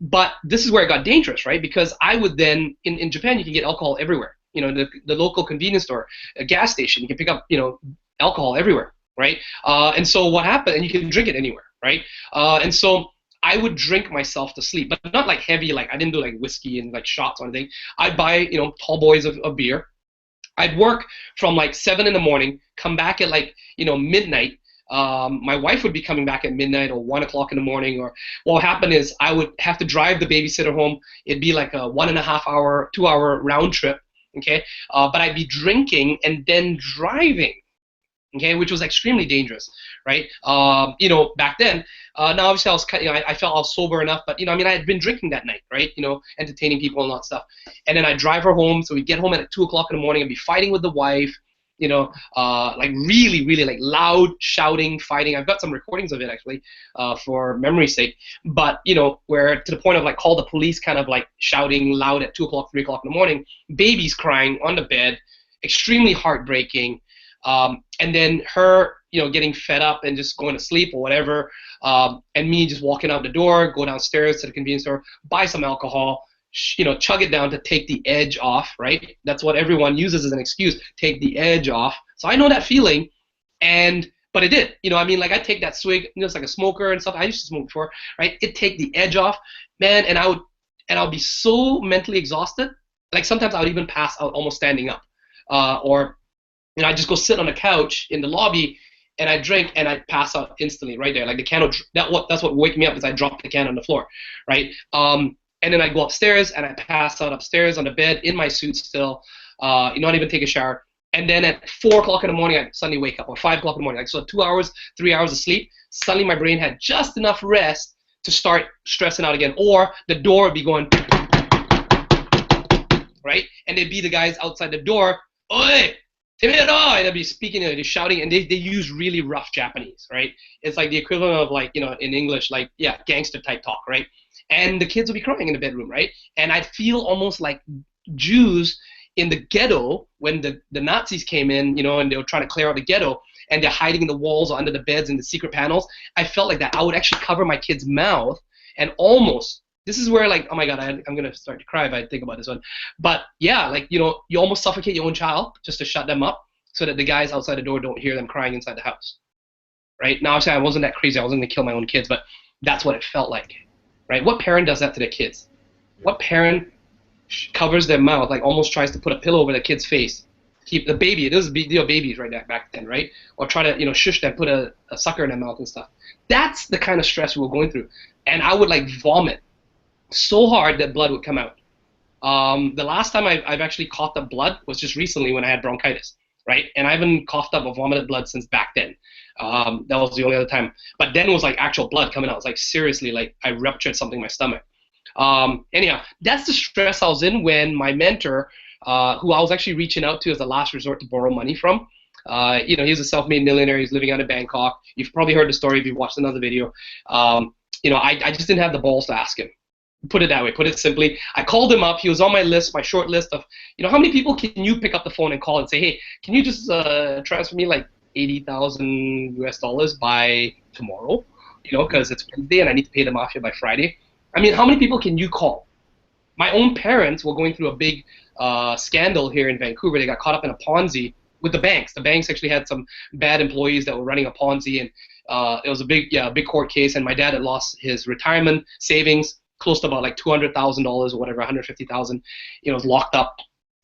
but this is where it got dangerous, right? Because I would then in Japan you can get alcohol everywhere. You know, the local convenience store, a gas station, you can pick up, you know, alcohol everywhere, right? And so what happened, and you can drink it anywhere, right? And so I would drink myself to sleep, but not like heavy, like I didn't do like whiskey and like shots or anything. I'd buy, you know, tall boys of beer. I'd work from like 7 in the morning, come back at like, you know, midnight. My wife would be coming back at midnight or 1 o'clock in the morning. Or what would happen is I would have to drive the babysitter home. It'd be like a 1.5 hour, 2 hour round trip. Okay, but I'd be drinking and then driving. Okay, which was extremely dangerous, right? You know, back then. Now obviously I was, you know, I felt I was sober enough, but you know, I mean, I had been drinking that night, right? You know, entertaining people and all that stuff. And then I'd drive her home, so we'd get home at 2 o'clock in the morning and be fighting with the wife. You know, like really, really like loud shouting, fighting. I've got some recordings of it actually, for memory's sake. But you know, where to the point of like call the police, kind of like shouting loud at 2 o'clock, 3 o'clock in the morning. Babies crying on the bed, extremely heartbreaking. And then her, you know, getting fed up and just going to sleep or whatever, and me just walking out the door, go downstairs to the convenience store, buy some alcohol, you know, chug it down to take the edge off, right? That's what everyone uses as an excuse, take the edge off. So I know that feeling, but it did, you know, I mean, like I take that swig, you know, it's like a smoker and stuff. I used to smoke before, right? It'd take the edge off, man, and I'll be so mentally exhausted, like sometimes I would even pass out almost standing up, or you know, I just go sit on the couch in the lobby and I drink and I pass out instantly right there. Like the can that's what woke me up is I dropped the can on the floor, right? And then I go upstairs and I pass out upstairs on the bed in my suit still, not even take a shower. And then at 4 o'clock in the morning, I suddenly wake up, or 5 o'clock in the morning. Like, so 2 hours, 3 hours of sleep, suddenly my brain had just enough rest to start stressing out again. Or the door would be going, right? And they'd be the guys outside the door, oi! And they'd be speaking, they're shouting, and they use really rough Japanese, right? It's like the equivalent of like, you know, in English, like, yeah, gangster type talk, right? And the kids would be crying in the bedroom, right? And I'd feel almost like Jews in the ghetto when the Nazis came in, you know, and they were trying to clear out the ghetto, and they're hiding in the walls or under the beds in the secret panels. I felt like that. I would actually cover my kid's mouth and almost, this is where like, oh my God, I'm going to start to cry if I think about this one. But yeah, like, you know, you almost suffocate your own child just to shut them up so that the guys outside the door don't hear them crying inside the house, right? Now, obviously, I wasn't that crazy. I wasn't going to kill my own kids, but that's what it felt like, right? What parent does that to their kids? What parent covers their mouth, like almost tries to put a pillow over their kid's face? Keep the baby, those are babies right back then, right? Or try to, you know, shush them, put a sucker in their mouth and stuff. That's the kind of stress we were going through. And I would like vomit so hard that blood would come out. The last time I've actually coughed up blood was just recently when I had bronchitis, right? And I haven't coughed up or vomited blood since back then. That was the only other time. But then it was like actual blood coming out. It was like seriously, like I ruptured something in my stomach. Anyhow, that's the stress I was in when my mentor, who I was actually reaching out to as a last resort to borrow money from, He's a self-made millionaire. He's living out in Bangkok. You've probably heard the story if you've watched another video. I just didn't have the balls to ask him. Put it that way. Put it simply. I called him up. He was on my list, my short list of, how many people can you pick up the phone and call and say, hey, can you just transfer me like 80,000 US dollars by tomorrow? Because it's Wednesday and I need to pay the mafia by Friday. I mean, how many people can you call? My own parents were going through a big scandal here in Vancouver. They got caught up in a Ponzi with the banks. The banks actually had some bad employees that were running a Ponzi, and it was a big court case. And my dad had lost his retirement savings, close to about like $200,000 or whatever, $150,000. Was locked up,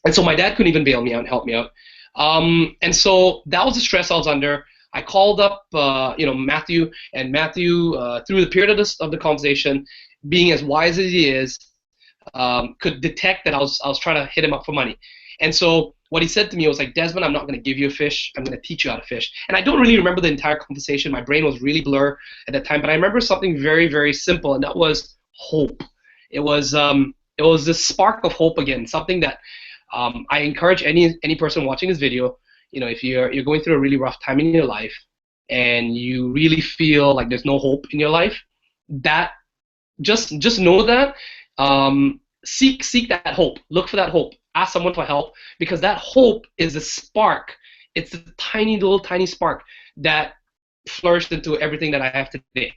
and so my dad couldn't even bail me out and help me out. And so that was the stress I was under. I called up, Matthew, and Matthew, through the period of the conversation, being as wise as he is, could detect that I was trying to hit him up for money. And so what he said to me was like, Desmond, I'm not going to give you a fish. I'm going to teach you how to fish. And I don't really remember the entire conversation. My brain was really blur at that time. But I remember something very, very simple, and that was hope. It was this spark of hope again, something that I encourage any person watching this video. If you're going through a really rough time in your life and you really feel like there's no hope in your life, that just know that seek that hope. Look for that hope. Ask someone for help, because that hope is a spark. It's a tiny spark that flourished into everything that I have today.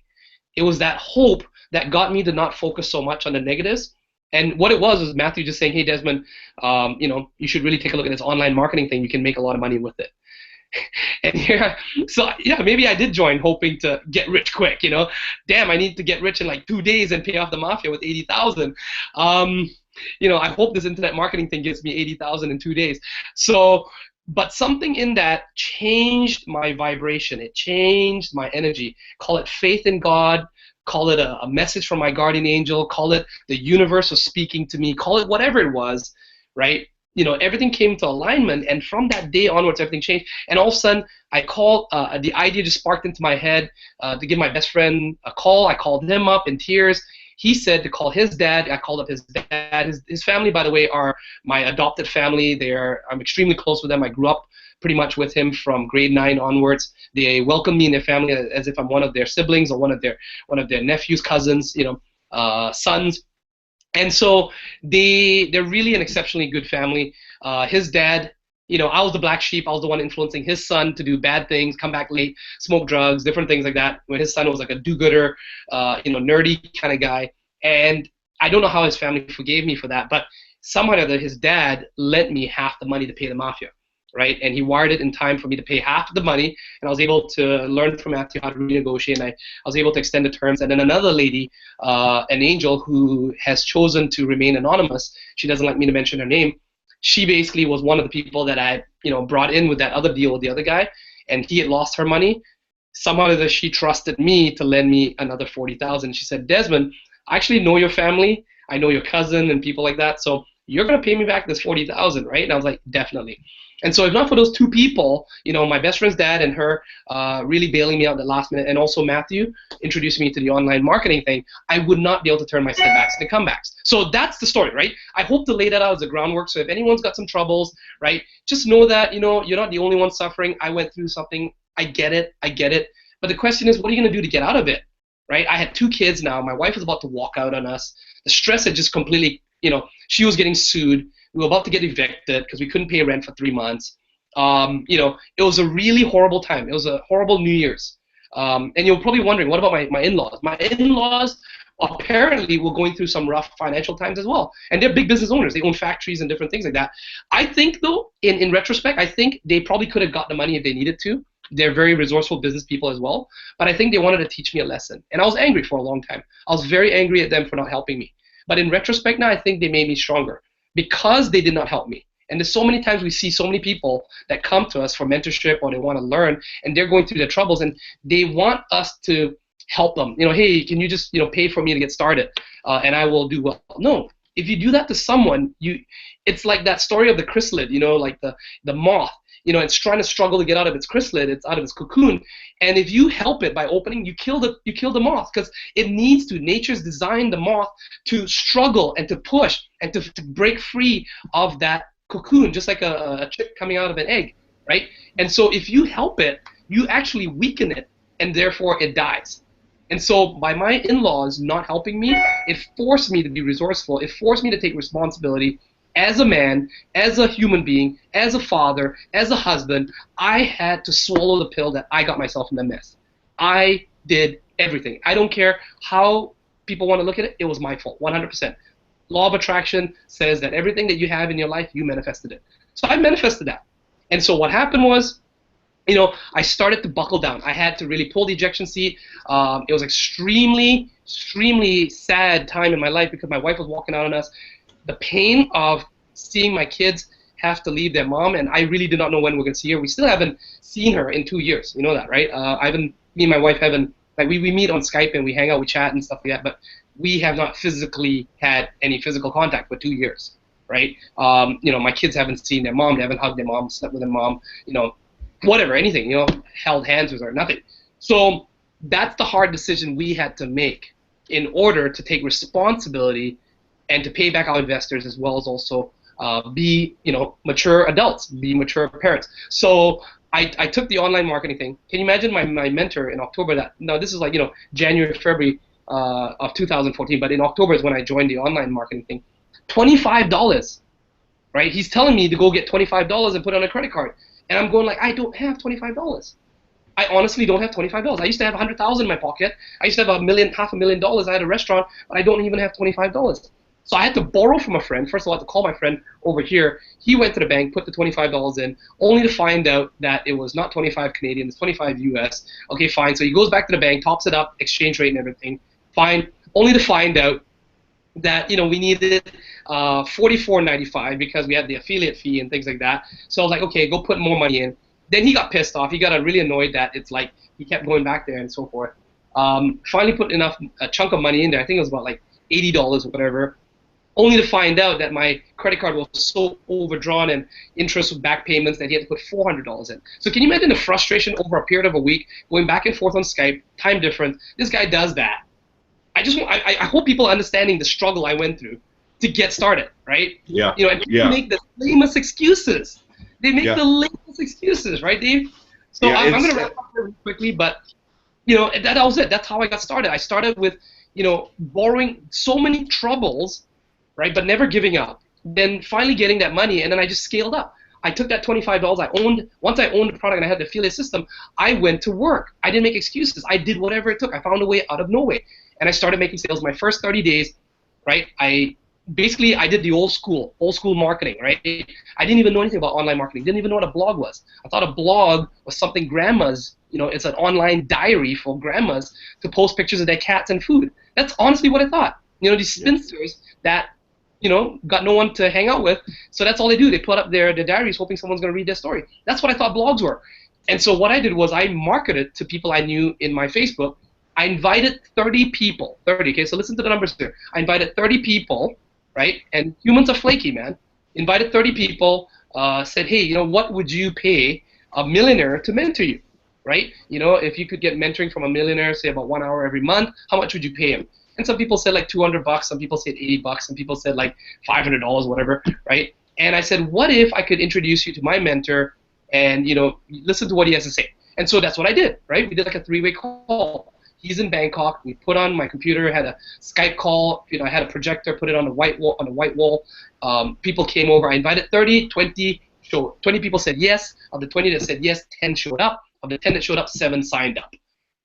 It was that hope that got me to not focus so much on the negatives. And what it was Matthew just saying, hey, Desmond, you should really take a look at this online marketing thing. You can make a lot of money with it. And maybe I did join hoping to get rich quick. Damn, I need to get rich in like 2 days and pay off the mafia with 80,000. I hope this internet marketing thing gives me 80,000 in 2 days. So, but something in that changed my vibration. It changed my energy. Call it faith in God. Call it a message from my guardian angel. Call it the universe was speaking to me. Call it whatever it was, right? Everything came to alignment, and from that day onwards, everything changed. And all of a sudden, I called, the idea just sparked into my head to give my best friend a call. I called him up in tears. He said to call his dad. I called up his dad. His family, by the way, are my adopted family. I'm extremely close with them. I grew up pretty much with him from grade 9 onwards. They welcome me in their family as if I'm one of their siblings or one of their nephews, cousins, sons. And so they're really an exceptionally good family. His dad, I was the black sheep. I was the one influencing his son to do bad things, come back late, smoke drugs, different things like that. When his son was like a do-gooder, nerdy kind of guy. And I don't know how his family forgave me for that, but somehow or other, his dad lent me half the money to pay the mafia, right? And he wired it in time for me to pay half the money, and I was able to learn from Matthew how to renegotiate, and I was able to extend the terms. And then another lady, an angel who has chosen to remain anonymous, she doesn't like me to mention her name, she basically was one of the people that I brought in with that other deal with the other guy, and he had lost her money. Somehow or other, she trusted me to lend me another 40,000. She said, Desmond, I actually know your family, I know your cousin and people like that, so you're going to pay me back this 40,000, right? And I was like, definitely. And so if not for those two people, my best friend's dad and her really bailing me out at the last minute, and also Matthew introducing me to the online marketing thing, I would not be able to turn my setbacks into comebacks. So that's the story, right? I hope to lay that out as a groundwork. So if anyone's got some troubles, right, just know that, you're not the only one suffering. I went through something. I get it. But the question is, what are you going to do to get out of it, right? I had 2 kids now. My wife was about to walk out on us. The stress had just completely, she was getting sued. We were about to get evicted because we couldn't pay rent for 3 months. It was a really horrible time. It was a horrible New Year's. And you're probably wondering, what about my in-laws? My in-laws apparently were going through some rough financial times as well. And they're big business owners. They own factories and different things like that. I think, though, in retrospect, I think they probably could have got the money if they needed to. They're very resourceful business people as well. But I think they wanted to teach me a lesson. And I was angry for a long time. I was very angry at them for not helping me. But in retrospect now, I think they made me stronger because they did not help me. And there's so many times we see so many people that come to us for mentorship or they want to learn, and they're going through their troubles, and they want us to help them. Hey, can you just pay for me to get started, and I will do well. No, if you do that to someone, it's like that story of the chrysalid, like the moth. It's trying to struggle to get out of its chrysalid, it's out of its cocoon, and if you help it by opening, you kill the moth, because it needs to. Nature's designed the moth to struggle and to push and to break free of that cocoon, just like a chick coming out of an egg. right? And so if you help it, you actually weaken it, and therefore it dies. And so by my in-laws not helping me, it forced me to be resourceful. It forced me to take responsibility as a man, as a human being, as a father, as a husband. I had to swallow the pill that I got myself in the mess. I did everything. I don't care how people want to look at it. It was my fault, 100%. Law of attraction says that everything that you have in your life, you manifested it. So I manifested that. And so what happened was, you know, I started to buckle down. I had to really pull the ejection seat. It was extremely, extremely sad time in my life because my wife was walking out on us. The pain of seeing my kids have to leave their mom, and I really did not know when we're going to see her. We still haven't seen her in 2 years. You know that, right? Me and my wife haven't, like, we meet on Skype and we hang out, we chat and stuff like that, but we have not physically had any physical contact for 2 years, right? You know, my kids haven't seen their mom, they haven't hugged their mom, slept with their mom, you know, whatever, anything, you know, held hands with her, nothing. So that's the hard decision we had to make in order to take responsibility and to pay back our investors, as well as also be, you know, mature adults, be mature parents. So I took the online marketing thing. Can you imagine my mentor in October this is like, you know, January, February of 2014, but in October is when I joined the online marketing thing. $25, right? He's telling me to go get $25 and put it on a credit card. And I'm going like, I don't have $25. I honestly don't have $25. I used to have $100,000 in my pocket. I used to have $500,000. I had a restaurant, but I don't even have $25. So I had to borrow from a friend. First of all, I had to call my friend over here. He went to the bank, put the $25 in, only to find out that it was not 25 Canadian, it's 25 US. Okay, fine. So he goes back to the bank, tops it up, exchange rate and everything. Fine. Only to find out that, you know, we needed $44.95 because we had the affiliate fee and things like that. So I was like, okay, go put more money in. Then he got pissed off. He got really annoyed that it's like he kept going back there and so forth. Finally put a chunk of money in there. I think it was about like $80 or whatever. Only to find out that my credit card was so overdrawn and interest with back payments that he had to put $400 in. So can you imagine the frustration over a period of a week, going back and forth on Skype, time difference? This guy does that. I hope people are understanding the struggle I went through to get started, right? Yeah. You know, and people make the lamest excuses. They make the lamest excuses, right, Dave? So I'm going to wrap up really quickly, but, you know, that was it. That's how I got started. I started with, you know, borrowing so many troubles, right, but never giving up. Then finally getting that money, and then I just scaled up. I took that $25 once I owned the product and I had the affiliate system, I went to work. I didn't make excuses. I did whatever it took. I found a way out of no way. And I started making sales my first 30 days, right? I did the old school marketing, right? I didn't even know anything about online marketing. Didn't even know what a blog was. I thought a blog was something grandmas, you know, it's an online diary for grandmas to post pictures of their cats and food. That's honestly what I thought. You know, these spinsters that, you know, got no one to hang out with, so that's all they do. They put up their diaries hoping someone's going to read their story. That's what I thought blogs were. And so what I did was I marketed to people I knew in my Facebook. I invited 30 people, 30, okay, so listen to the numbers here. I invited 30 people, right, and humans are flaky, man. Invited 30 people, said, hey, you know, what would you pay a millionaire to mentor you, right? You know, if you could get mentoring from a millionaire, say about 1 hour every month, how much would you pay him? And some people said like $200, some people said $80, some people said like $500, whatever, right? And I said, what if I could introduce you to my mentor and, you know, listen to what he has to say? And so that's what I did, right? We did like a 3-way call. He's in Bangkok. We put on my computer, had a Skype call. You know, I had a projector, put it on the white wall. People came over. I invited 30, 20 people said yes. Of the 20 that said yes, 10 showed up. Of the 10 that showed up, 7 signed up,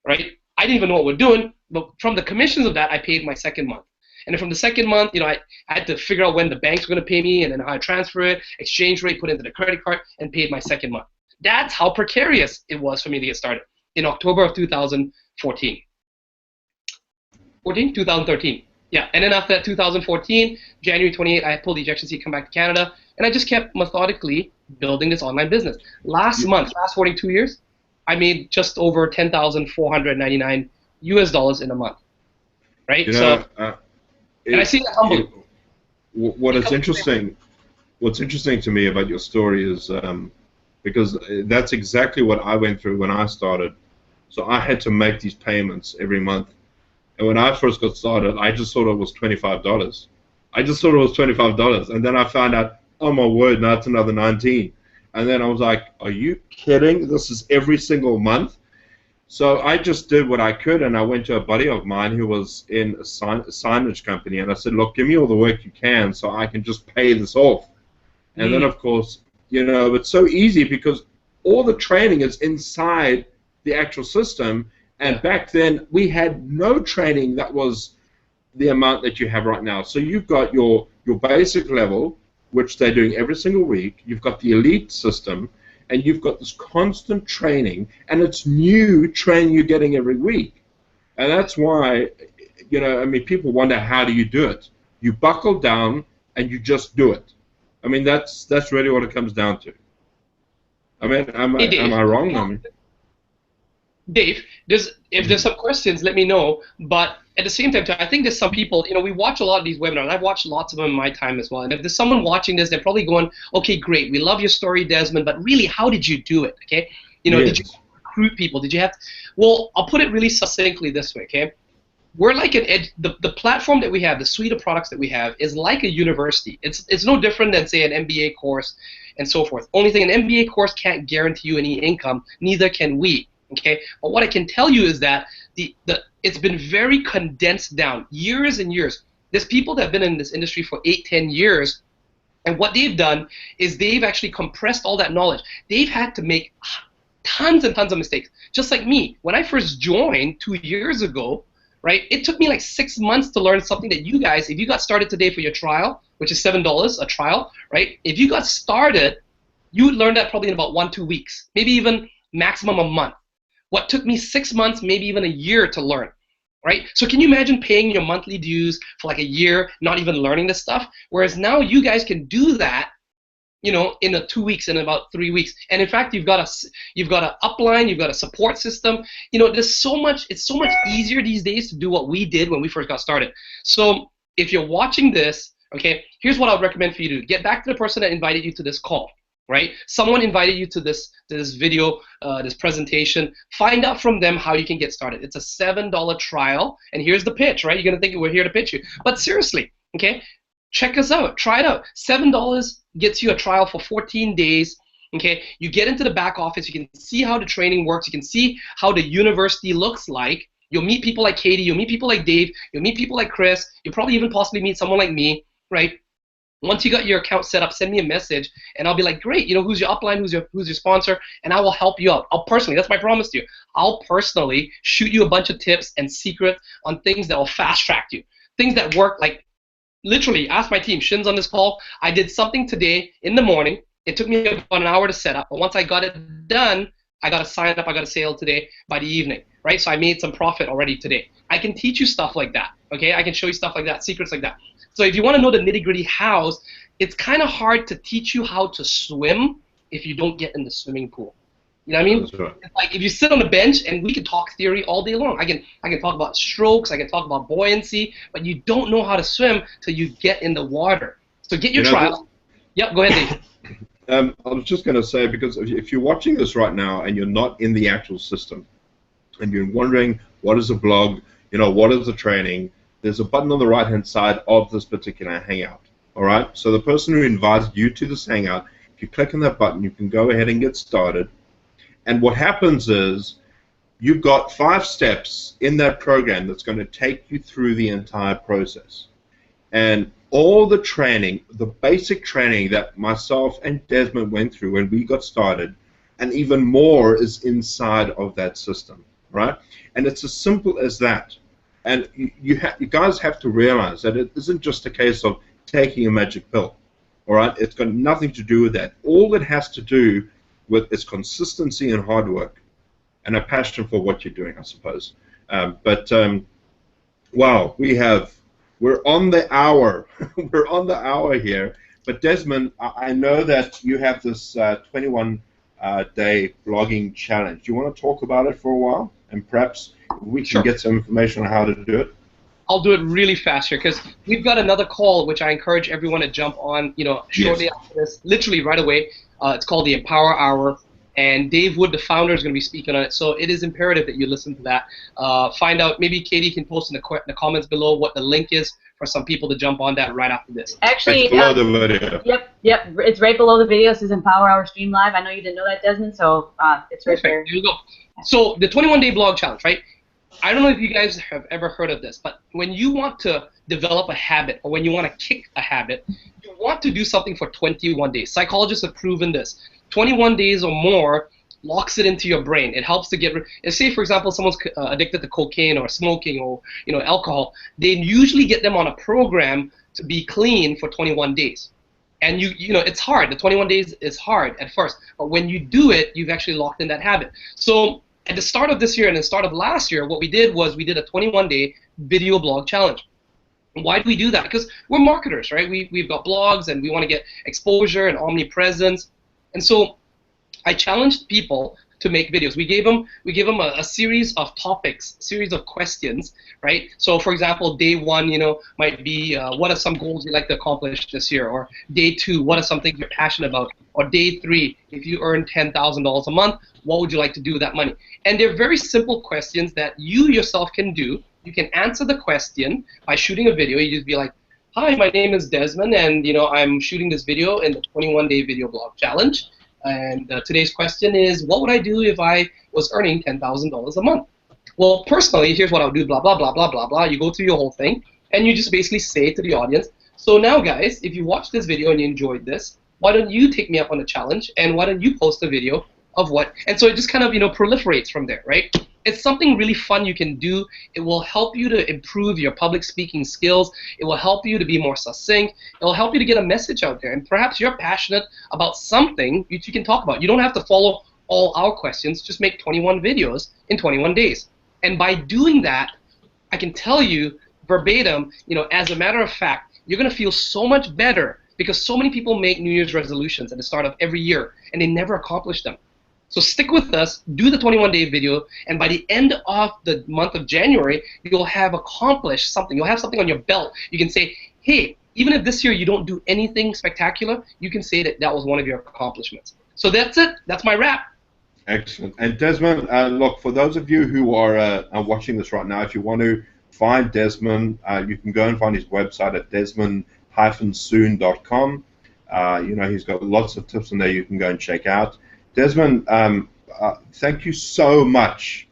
right? I didn't even know what we're doing, but from the commissions of that, I paid my second month. And then from the second month, you know, I had to figure out when the banks were going to pay me and then how I transfer it, exchange rate, put into the credit card, and paid my second month. That's how precarious it was for me to get started in October of 2014. 2013. Yeah, and then after that, 2014, January 28, I pulled the ejection seat, come back to Canada, and I just kept methodically building this online business. Last month, fast forwarding 2 years, I made just over $10,499 US in a month, right? You know, and I see that humbly. What's interesting to me about your story is because that's exactly what I went through when I started. So I had to make these payments every month. And when I first got started, I just thought it was $25. I just thought it was $25. And then I found out, oh my word, now it's another 19. And then I was like, are you kidding? This is every single month? So I just did what I could, and I went to a buddy of mine who was in a signage company, and I said, look, give me all the work you can so I can just pay this off. And then, of course, you know, it's so easy because all the training is inside the actual system, and back then we had no training that was the amount that you have right now. So you've got your basic level, which they're doing every single week. You've got the elite system, and you've got this constant training, and it's new training you're getting every week. And that's why, you know, I mean, people wonder, how do you do it? You buckle down and you just do it. I mean, that's really what it comes down to. I mean, am I wrong? I mean, Dave, if there's some questions, let me know. But at the same time, I think there's some people, you know, we watch a lot of these webinars. I've watched lots of them in my time as well. And if there's someone watching this, they're probably going, okay, great, we love your story, Desmond, but really, how did you do it, okay? You know, did you recruit people? Did you have to? Well, I'll put it really succinctly this way, okay? We're like the platform that we have, the suite of products that we have is like a university. It's no different than, say, an MBA course and so forth. Only thing, an MBA course can't guarantee you any income, neither can we. Okay, but what I can tell you is that it's been very condensed down, years and years. There's people that have been in this industry for 8, 10 years, and what they've done is they've actually compressed all that knowledge. They've had to make tons and tons of mistakes, just like me. When I first joined 2 years ago, right, it took me like 6 months to learn something that you guys, if you got started today for your trial, which is $7 a trial, right, if you got started, you would learn that probably in about 1-2 weeks, maybe even maximum a month. What took me 6 months, maybe even a year to learn, right? So can you imagine paying your monthly dues for like a year, not even learning this stuff? Whereas now you guys can do that, you know, in 2 weeks, in about 3 weeks. And in fact, you've got an upline, you've got a support system. You know, there's so much. It's so much easier these days to do what we did when we first got started. So if you're watching this, okay, here's what I would recommend for you to do. Get back to the person that invited you to this call. Right? Someone invited you to this video, this presentation. Find out from them how you can get started. It's a $7 trial, and here's the pitch, right? You're gonna think we're here to pitch you, but seriously, okay? Check us out. Try it out. $7 gets you a trial for 14 days. Okay? You get into the back office. You can see how the training works. You can see how the university looks like. You'll meet people like Katie. You'll meet people like Dave. You'll meet people like Chris. You'll probably even possibly meet someone like me, right? Once you got your account set up, send me a message, and I'll be like, great, you know, who's your upline, who's your sponsor, and I will help you out. I'll personally, that's my promise to you, I'll personally shoot you a bunch of tips and secrets on things that will fast track you, things that work. Like, literally, ask my team, Shin's on this call, I did something today in the morning. It took me about an hour to set up, but once I got it done, I got a sign up, I got a sale today by the evening, right? So I made some profit already today. I can teach you stuff like that, okay? I can show you stuff like that, secrets like that. So if you want to know the nitty-gritty hows, it's kind of hard to teach you how to swim if you don't get in the swimming pool. You know what I mean? That's right. It's like if you sit on the bench and we can talk theory all day long. I can talk about strokes, I can talk about buoyancy, but you don't know how to swim till you get in the water. So get your trial. Yep, go ahead, Dave. I was just going to say, because if you're watching this right now and you're not in the actual system, and you're wondering what is a blog, you know, what is the training, there's a button on the right-hand side of this particular hangout. All right. So the person who invited you to this hangout, if you click on that button, you can go ahead and get started. And what happens is you've got 5 steps in that program that's going to take you through the entire process. And all the training, the basic training that myself and Desmond went through when we got started, and even more is inside of that system, right? And it's as simple as that. And you guys have to realize that it isn't just a case of taking a magic pill, all right? It's got nothing to do with that. All it has to do with is consistency and hard work and a passion for what you're doing, I suppose. Wow, we're on the hour. We're on the hour here. But Desmond, I know that you have this 21-day blogging challenge. Do you want to talk about it for a while? And perhaps we can get some information on how to do it. I'll do it really fast here because we've got another call which I encourage everyone to jump on, you know, shortly after this, literally right away. It's called the Empower Hour. and Dave Wood, the founder, is going to be speaking on it. So it is imperative that you listen to that. Find out, maybe Katie can post in the comments below what the link is for some people to jump on that right after this. Actually, it's below the video. Yep, it's right below the video. It says Empower Hour Stream Live. I know you didn't know that, Desmond, so it's right there. There you go. So the 21-day blog challenge, right? I don't know if you guys have ever heard of this, but when you want to develop a habit or when you want to kick a habit, you want to do something for 21 days. Psychologists have proven this. 21 days or more locks it into your brain. It helps to get rid. Say, for example, someone's addicted to cocaine or smoking or alcohol. They usually get them on a program to be clean for 21 days. And it's hard. The 21 days is hard at first, but when you do it, you've actually locked in that habit. So at the start of this year and the start of last year, what we did was we did a 21-day video blog challenge. Why do we do that? Because we're marketers, right? We've got blogs and we want to get exposure and omnipresence. And so I challenged people to make videos. We gave them a series of topics, series of questions, right? So for example, day 1, might be what are some goals you'd like to accomplish this year? Or day 2, what are some things you're passionate about? Or day 3, if you earn $10,000 a month, what would you like to do with that money? And they're very simple questions that you yourself can do. You can answer the question by shooting a video. You just be like, hi, my name is Desmond, and I'm shooting this video in the 21-day video blog challenge. And today's question is, what would I do if I was earning $10,000 a month? Well, personally, here's what I would do, blah, blah, blah, blah, blah, blah. You go through your whole thing, and you just basically say to the audience, so now, guys, if you watched this video and you enjoyed this, why don't you take me up on the challenge, and why don't you post a video of what? And so it just kind of, proliferates from there, right? It's something really fun you can do. It will help you to improve your public speaking skills. It will help you to be more succinct. It will help you to get a message out there. And perhaps you're passionate about something that you can talk about. You don't have to follow all our questions. Just make 21 videos in 21 days. And by doing that, I can tell you verbatim, as a matter of fact, you're going to feel so much better because so many people make New Year's resolutions at the start of every year and they never accomplish them. So stick with us, do the 21-day video, and by the end of the month of January, you'll have accomplished something. You'll have something on your belt. You can say, hey, even if this year you don't do anything spectacular, you can say that that was one of your accomplishments. So that's it. That's my wrap. Excellent. And Desmond, look, for those of you who are watching this right now, if you want to find Desmond, you can go and find his website at desmond-soon.com. He's got lots of tips in there you can go and check out. Desmond, thank you so much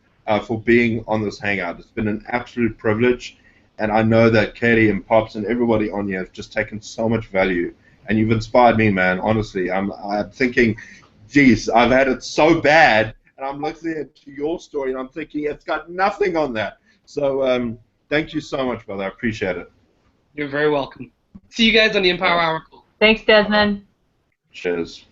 for being on this hangout. It's been an absolute privilege, and I know that Katie and Pops and everybody on here have just taken so much value, and you've inspired me, man. Honestly, I'm thinking, geez, I've had it so bad, and I'm listening to your story, and I'm thinking it's got nothing on that. So thank you so much, brother. I appreciate it. You're very welcome. See you guys on the Empower Hour. Thanks, Desmond. Cheers.